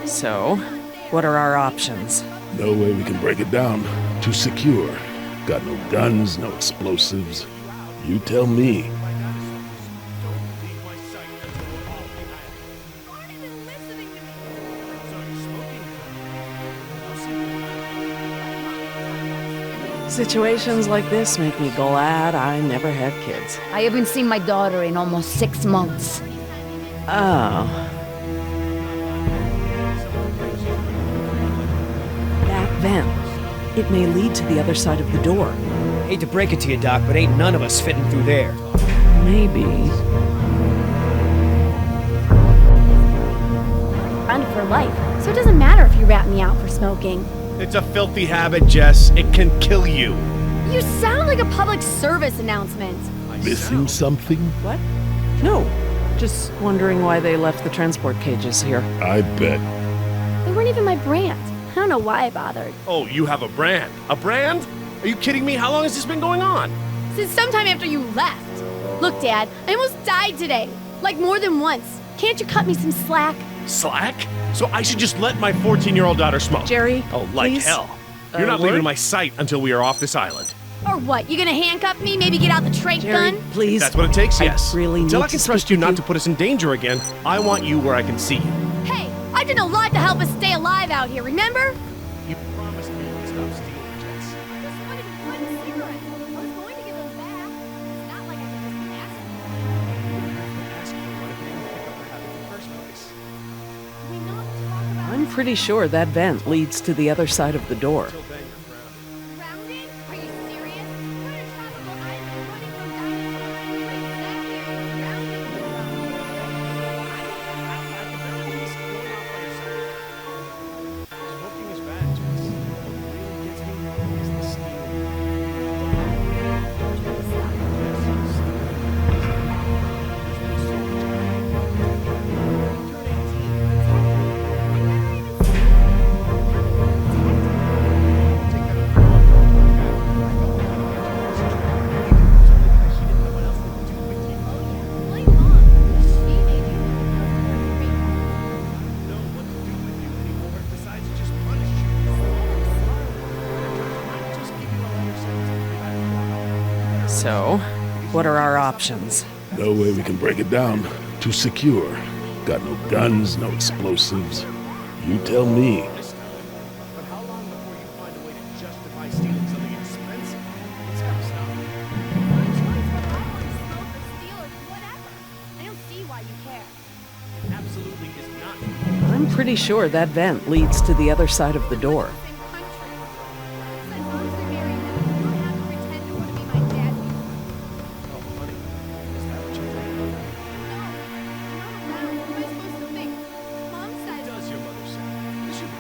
So, what are our options? No way we can break it down. Too secure. Got no guns, no explosives. You tell me. Situations like this make me glad I never had kids. I haven't seen my daughter in almost 6 months. Oh. That vent. It may lead to the other side of the door. Hate to break it to you, Doc, but ain't none of us fitting through there. Maybe. Grounded for life, so it doesn't matter if you rat me out for smoking. It's a filthy habit, Jess. It can kill you. You sound like a public service announcement. Missing something? What? No. Just wondering why they left the transport cages here. I bet. They weren't even my brand. I don't know why I bothered. Oh, you have a brand. A brand? Are you kidding me? How long has this been going on? Since sometime after you left. Look, Dad, I almost died today. Like more than once. Can't you cut me some slack? Slack? So I should just let my 14-year-old daughter smoke? Jerry, Oh, like please? hell. You're not word? leaving my sight until we are off this island. Or what? You gonna handcuff me? Maybe get out the trank Jerry, gun? please. That's what it takes, yes. I really Until need I can to trust speak you with not you. to put us in danger again, I want you where I can see you. Hey, I did a lot to help us stay alive out here, remember? You promised me you'd stop stealing, Jess. Just wanted one cigarette. I was going to give them back. It's not like I could just ask them. Ask you what if they didn't pick up the habit in the first place. Can we not talk about I'm pretty sure that vent leads to the other side of the door. Until then, you're grounded. grounding? Are you serious? We're on a tropical island running from dinosaurs. Exactly. Grounding. Smoking is bad, Jess. What really gets me is the stealing. So, what are our options? No way we can break it down. Too secure. Got no guns, no explosives. You tell me. But how long before you find a way to justify stealing something expensive? It's gotta stop. I don't see why you care. It absolutely is not. I'm pretty sure that vent leads to the other side of the door. Oh, honey, is that what you think? Does your mother say? This should be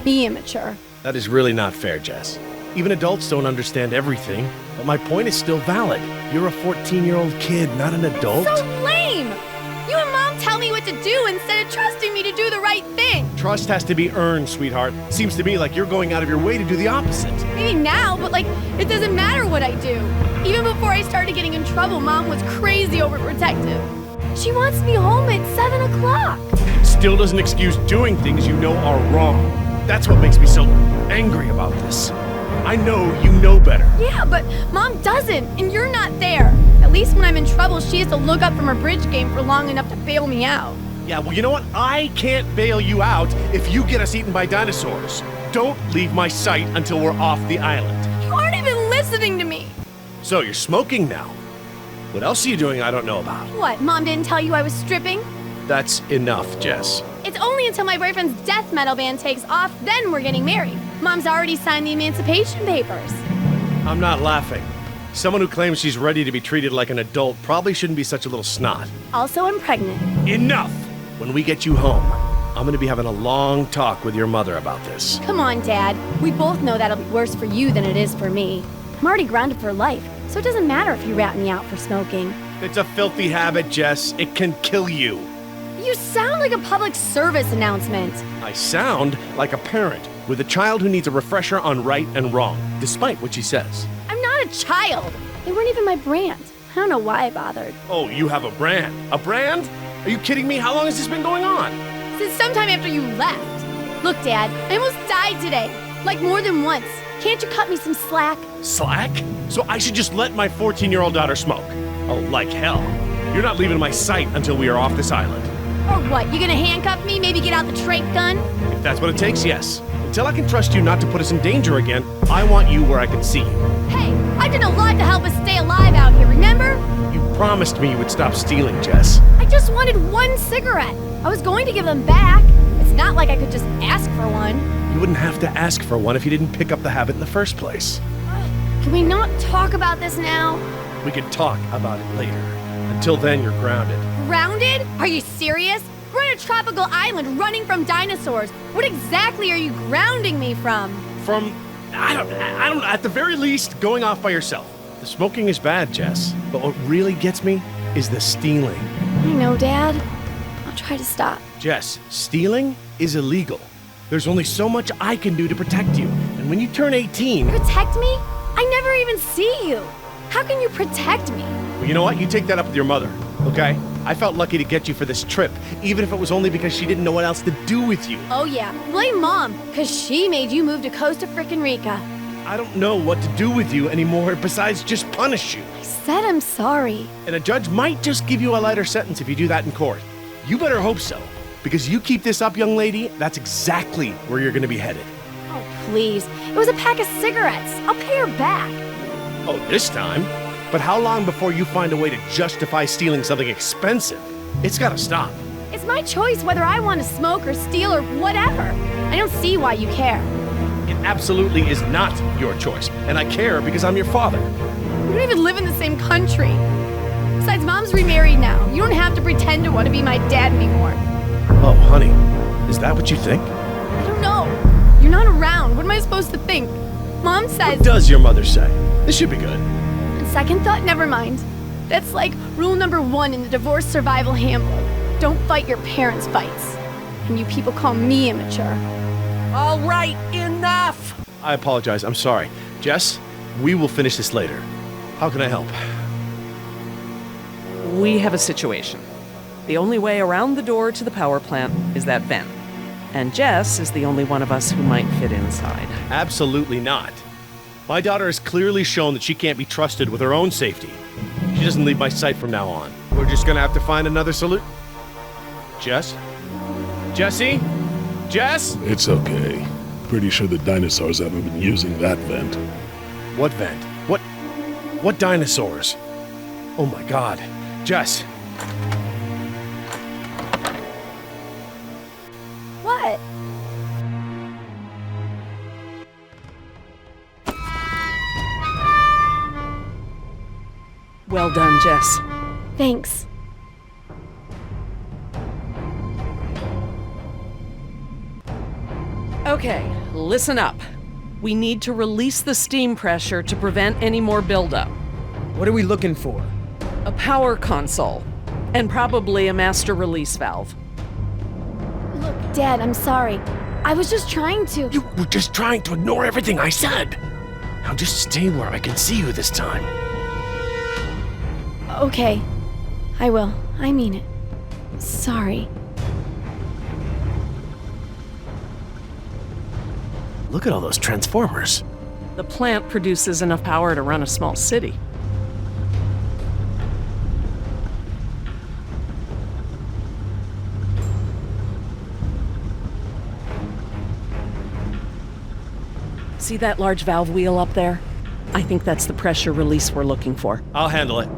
Be immature. That is really not fair, Jess. Even adults don't understand everything, but my point is still valid. You're a 14-year-old kid, not an adult. So lame! You and Mom tell me what to do instead of trusting me to do the right thing. Trust has to be earned, sweetheart. Seems to me like you're going out of your way to do the opposite. Maybe now, but it doesn't matter what I do. Even before I started getting in trouble, Mom was crazy overprotective. She wants me home at 7 o'clock. It still doesn't excuse doing things you know are wrong. That's what makes me so angry about this. I know you know better. Yeah, but Mom doesn't, and you're not there. At least when I'm in trouble, she has to look up from her bridge game for long enough to bail me out. Yeah, well, you know what? I can't bail you out if you get us eaten by dinosaurs. Don't leave my sight until we're off the island. You aren't even listening to me. So you're smoking now. What else are you doing I don't know about? What, Mom didn't tell you I was stripping? That's enough, Jess. It's only until my boyfriend's death metal band takes off, then we're getting married. Mom's already signed the emancipation papers. I'm not laughing. Someone who claims she's ready to be treated like an adult probably shouldn't be such a little snot. Also, I'm pregnant. Enough! When we get you home, I'm gonna be having a long talk with your mother about this. Come on, Dad. We both know that'll be worse for you than it is for me. I'm already grounded for life, so it doesn't matter if you rat me out for smoking. It's a filthy habit, Jess. It can kill you. You sound like a public service announcement. I sound like a parent with a child who needs a refresher on right and wrong, despite what she says. I'm not a child. They weren't even my brand. I don't know why I bothered. Oh, you have a brand. A brand? Are you kidding me? How long has this been going on? Since sometime after you left. Look, Dad, I almost died today. Like more than once. Can't you cut me some slack? Slack? So I should just let my 14-year-old daughter smoke? Oh, like hell. You're not leaving my sight until we are off this island. Or what, you gonna handcuff me, maybe get out the trape gun? If that's what it takes, yes. Until I can trust you not to put us in danger again, I want you where I can see you. Hey, I did a lot to help us stay alive out here, remember? You promised me you would stop stealing, Jess. I just wanted one cigarette. I was going to give them back. It's not like I could just ask for one. You wouldn't have to ask for one if you didn't pick up the habit in the first place. Can we not talk about this now? We could talk about it later. Until then, you're grounded. Grounded? Are you serious? We're on a tropical island running from dinosaurs. What exactly are you grounding me from? From, I don't know, at the very least, going off by yourself. The smoking is bad, Jess. But what really gets me is the stealing. I know, Dad. I'll try to stop. Jess, stealing is illegal. There's only so much I can do to protect you. And when you turn 18... Protect me? I never even see you. How can you protect me? Well, you know what? You take that up with your mother, okay? I felt lucky to get you for this trip, even if it was only because she didn't know what else to do with you. Oh yeah, blame Mom, because she made you move to Costa Frickin' Rica. I don't know what to do with you anymore besides just punish you. I said I'm sorry. And a judge might just give you a lighter sentence if you do that in court. You better hope so, because you keep this up, young lady, that's exactly where you're gonna be headed. Oh, please. It was a pack of cigarettes. I'll pay her back. Oh, this time? But how long before you find a way to justify stealing something expensive? It's gotta stop. It's my choice whether I want to smoke or steal or whatever. I don't see why you care. It absolutely is not your choice, and I care because I'm your father. We don't even live in the same country. Besides, Mom's remarried now. You don't have to pretend to want to be my dad anymore. Oh, honey, is that what you think? I don't know. You're not around. What am I supposed to think? Mom says... What does your mother say? This should be good. On second thought, never mind. That's like rule number 1 in the divorce survival handbook. Don't fight your parents' fights. And you people call me immature. All right, enough! I apologize. I'm sorry. Jess, we will finish this later. How can I help? We have a situation. The only way around the door to the power plant is that vent. And Jess is the only one of us who might fit inside. Absolutely not. My daughter has clearly shown that she can't be trusted with her own safety. She doesn't leave my sight from now on. We're just gonna have to find another solution. Jess? Jesse? Jess? It's okay. Pretty sure the dinosaurs haven't been using that vent. What vent? What dinosaurs? Oh my god. Jess. What? Well done, Jess. Thanks. Okay, listen up. We need to release the steam pressure to prevent any more buildup. What are we looking for? A power console, and probably a master release valve. Look, Dad, I'm sorry. I was just trying to. You were just trying to ignore everything I said. Now just stay where I can see you this time. Okay. I will. I mean it. Sorry. Look at all those transformers. The plant produces enough power to run a small city. See that large valve wheel up there? I think that's the pressure release we're looking for. I'll handle it.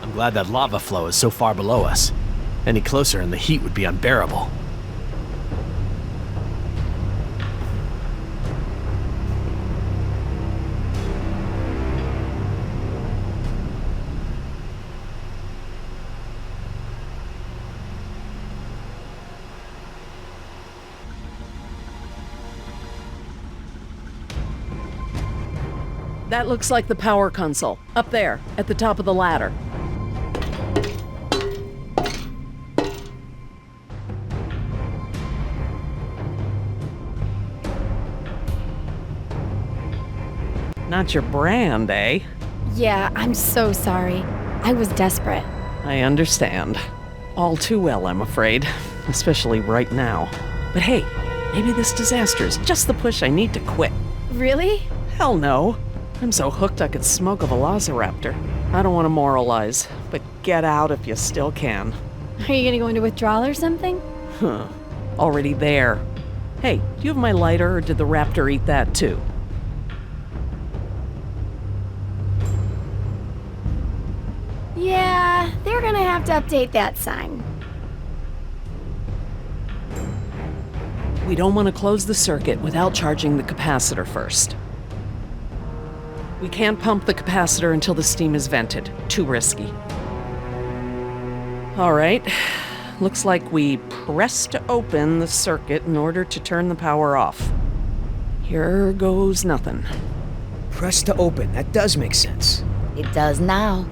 I'm glad that lava flow is so far below us. Any closer and the heat would be unbearable. That looks like the power console, up there, at the top of the ladder. Not your brand, eh? Yeah, I'm so sorry. I was desperate. I understand. All too well, I'm afraid. Especially right now. But hey, maybe this disaster is just the push I need to quit. Really? Hell no. I'm so hooked I could smoke a velociraptor. I don't want to moralize, but get out if you still can. Are you gonna go into withdrawal or something? Huh. Already there. Hey, do you have my lighter, or did the raptor eat that too? Yeah, they're gonna have to update that sign. We don't want to close the circuit without charging the capacitor first. We can't pump the capacitor until the steam is vented. Too risky. All right. Looks like we pressed open the circuit in order to turn the power off. Here goes nothing. Press to open. That does make sense. It does now.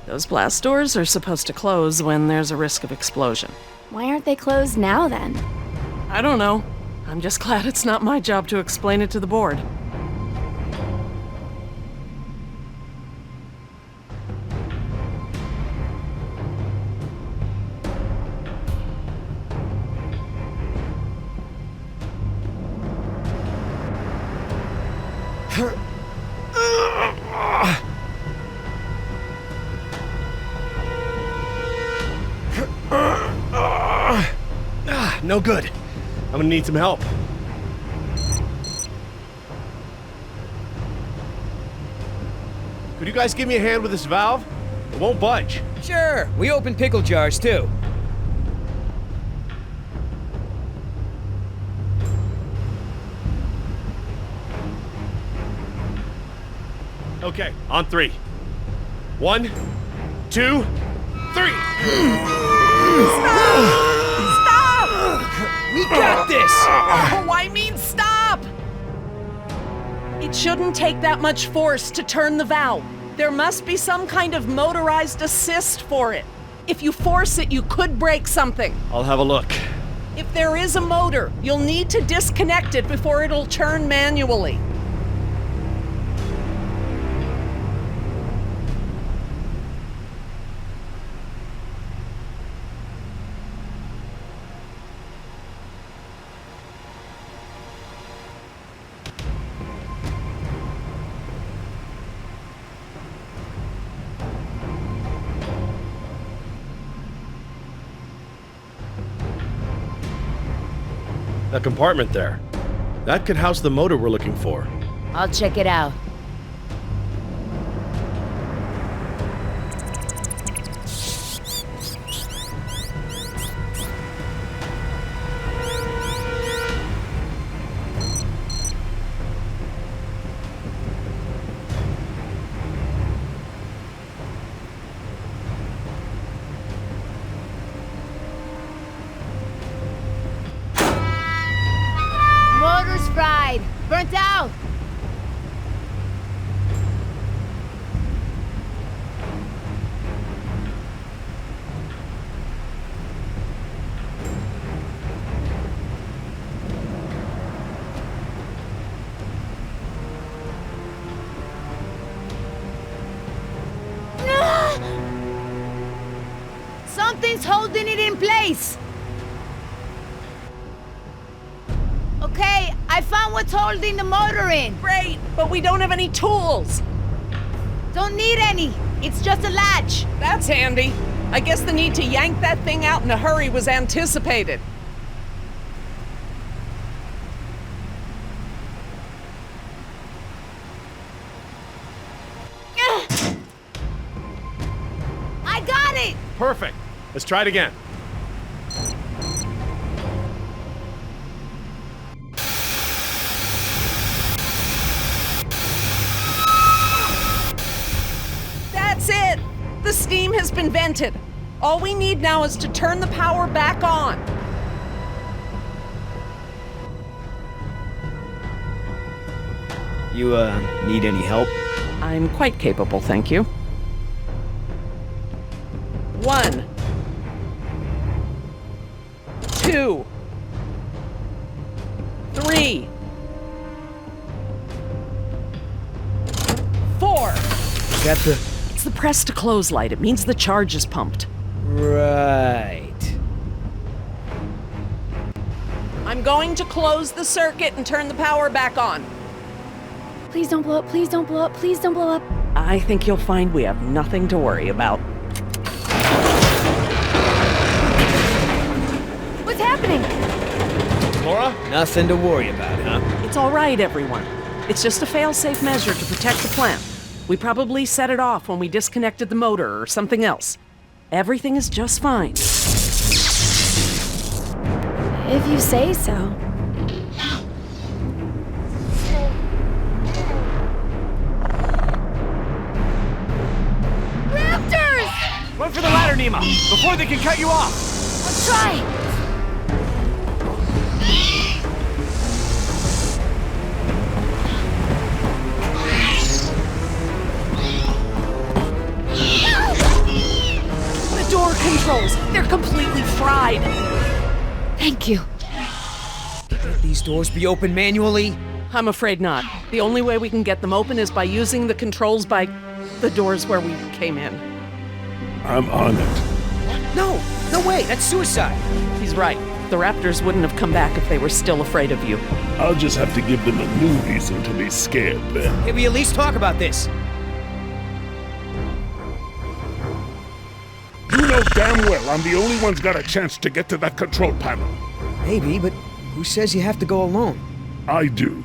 Those blast doors are supposed to close when there's a risk of explosion. Why aren't they closed now then? I don't know. I'm just glad it's not my job to explain it to the board. No good. I'm gonna need some help. Could you guys give me a hand with this valve? It won't budge. Sure, we open pickle jars too. Okay, on 3. 1, 2, 3. We got this! Oh, I mean, stop! It shouldn't take that much force to turn the valve. There must be some kind of motorized assist for it. If you force it, you could break something. I'll have a look. If there is a motor, you'll need to disconnect it before it'll turn manually. That compartment there. That could house the motor we're looking for. I'll check it out. Motor's fried. Burnt out. Something's holding it in place. Okay, I found what's holding the motor in. Great, but we don't have any tools. Don't need any. It's just a latch. That's handy. I guess the need to yank that thing out in a hurry was anticipated. I got it. Perfect. Let's try it again. That's it! The steam has been vented. All we need now is to turn the power back on. You, need any help? I'm quite capable, thank you. 1, 2, 3, 4. Got the... It's the press to close light. It means the charge is pumped. Right. I'm going to close the circuit and turn the power back on. Please don't blow up, please don't blow up, please don't blow up. I think you'll find we have nothing to worry about. What's happening? Laura? Nothing to worry about, huh? It's all right, everyone. It's just a fail-safe measure to protect the plant. We probably set it off when we disconnected the motor or something else. Everything is just fine. If you say so. Raptors! Run for the ladder, Nima, before they can cut you off. Let's try! The door controls, they're completely fried. Thank you. Can't these doors be opened manually? I'm afraid not. The only way we can get them open is by using the controls by the doors where we came in. I'm on it. No, no way, that's suicide. He's right. The Raptors wouldn't have come back if they were still afraid of you. I'll just have to give them a new reason to be scared then. Can we at least talk about this? You know damn well I'm the only one's got a chance to get to that control panel. Maybe, but who says you have to go alone? I do.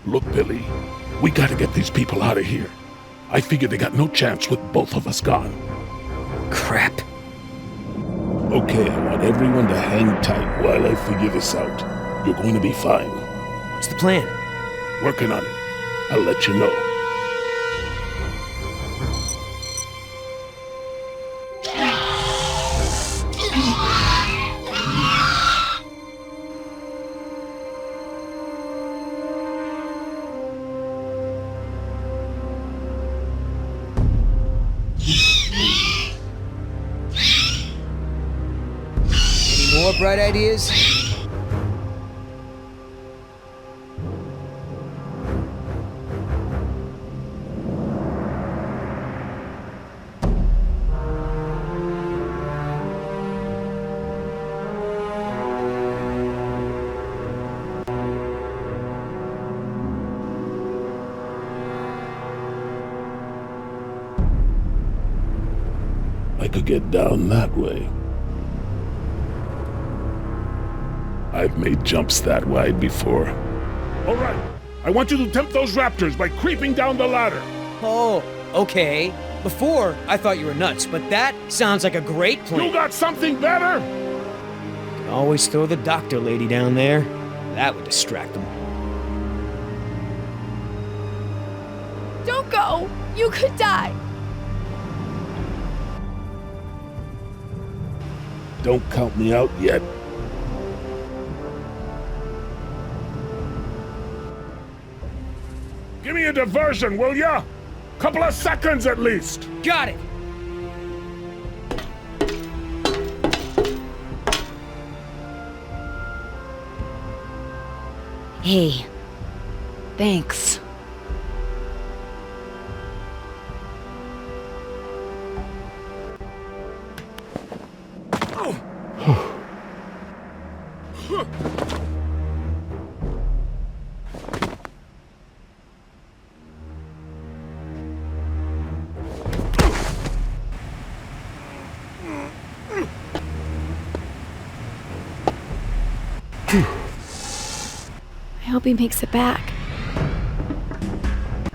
Look, Billy, we gotta get these people out of here. I figure they got no chance with both of us gone. Crap. Okay, I want everyone to hang tight while I figure this out. You're going to be fine. What's the plan? Working on it. I'll let you know. bright ideas? I could get down that way. I've made jumps that wide before. All right, I want you to tempt those raptors by creeping down the ladder. Oh, okay. Before, I thought you were nuts, but that sounds like a great plan. You got something better? Could always throw the doctor lady down there. That would distract them. Don't go! You could die! Don't count me out yet. Give me a diversion, will ya? Couple of seconds at least. Got it! Hey, thanks. I hope he makes it back.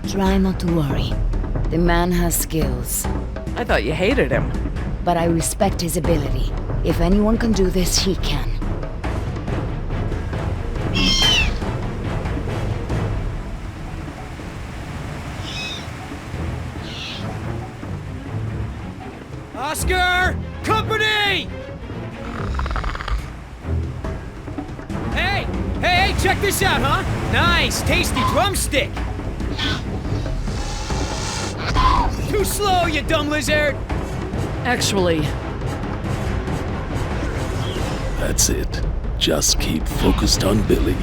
Try not to worry. The man has skills, I thought you hated him. but I respect his ability. If anyone can do this, he can. Oscar! Company! Hey, check this out, huh? Nice, tasty drumstick! Too slow, you dumb lizard! Actually, That's it. Just keep focused on Billy.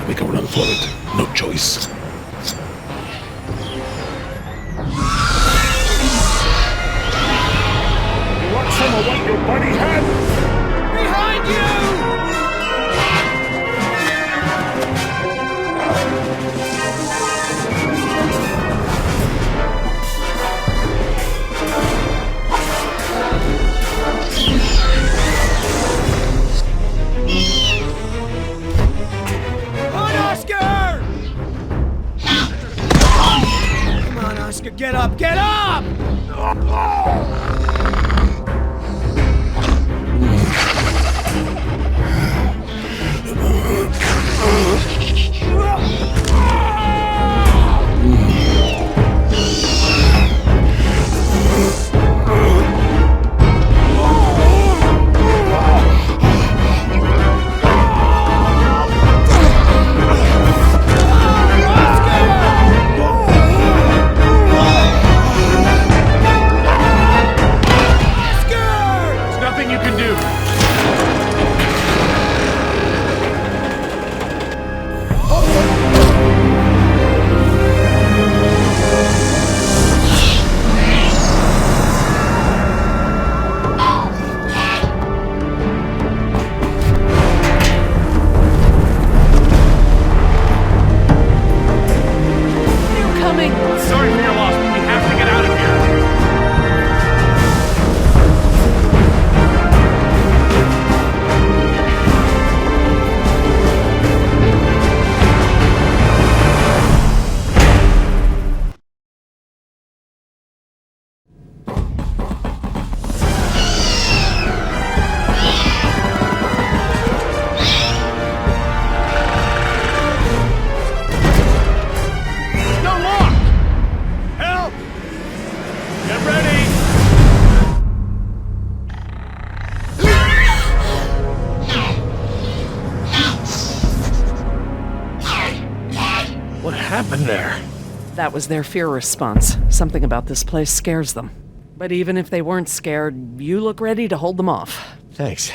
Make a run for it. No choice. You want some of what your buddy had? Behind you! Get up! Get up! What happened there? That was their fear response. Something about this place scares them. But even if they weren't scared, you look ready to hold them off. Thanks.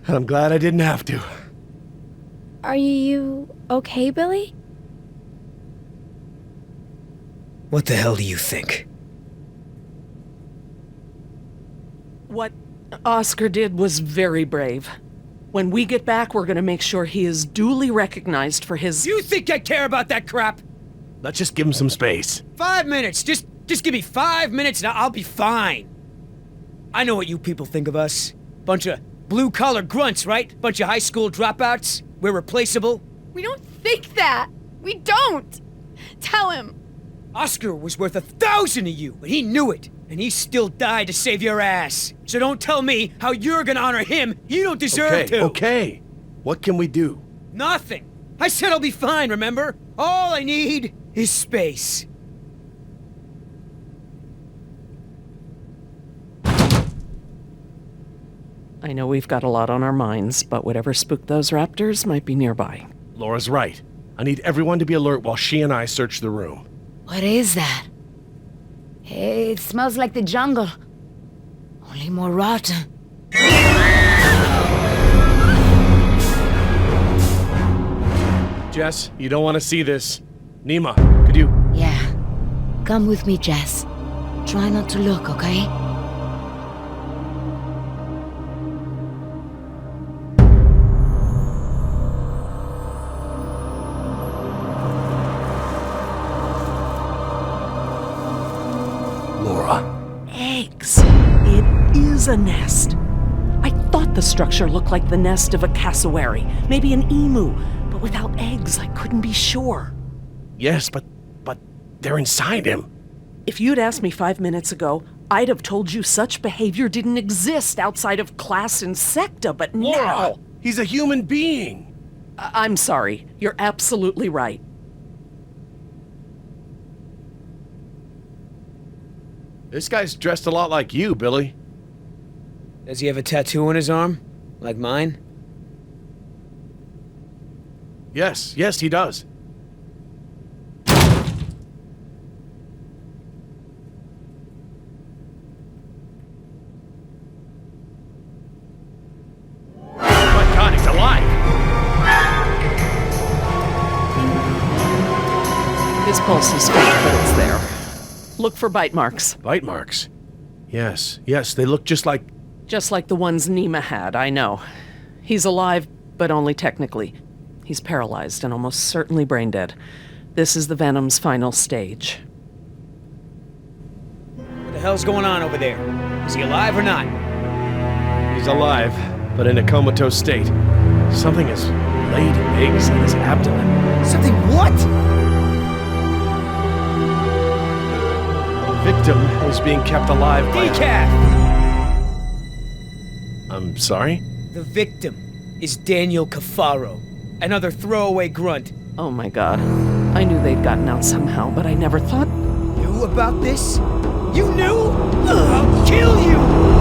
And I'm glad I didn't have to. Are you okay, Billy? What the hell do you think? What Oscar did was very brave. When we get back, we're gonna make sure he is duly recognized for his... You think I care about that crap? Let's just give him some space. 5 minutes. Just give me 5 minutes and I'll be fine. I know what you people think of us. Bunch of blue-collar grunts, right? Bunch of high school dropouts. We're replaceable. We don't think that. We don't. Tell him. Oscar was worth 1,000 of you, but he knew it. And he still died to save your ass. So don't tell me how you're gonna honor him. You don't deserve to. Okay. What can we do? Nothing. I said I'll be fine, remember? All I need is space. I know we've got a lot on our minds, but whatever spooked those raptors might be nearby. Laura's right. I need everyone to be alert while she and I search the room. What is that? It smells like the jungle. Only more rotten. Jess, you don't want to see this. Nima, could you... Yeah. Come with me, Jess. Try not to look, okay? Eggs. It is a nest. I thought the structure looked like the nest of a cassowary, maybe an emu, but without eggs, I couldn't be sure. Yes, but they're inside him. If you'd asked me 5 minutes ago, I'd have told you such behavior didn't exist outside of class Insecta, but Laura, now... he's a human being. I'm sorry. You're absolutely right. This guy's dressed a lot like you, Billy. Does he have a tattoo on his arm? Like mine? Yes, he does. My God, he's alive! His pulse is faint, but it's there. Look for bite marks. Bite marks? Yes, they look just like... Just like the ones Nima had, I know. He's alive, but only technically. He's paralyzed and almost certainly brain dead. This is the Venom's final stage. What the hell's going on over there? Is he alive or not? He's alive, but in a comatose state. Something has laid eggs in his abdomen. Something what? The victim is being kept alive by... Decaf! I'm sorry? The victim is Daniel Cafaro, another throwaway grunt. Oh my God. I knew they'd gotten out somehow, but I never thought... Knew about this? You knew? I'll kill you!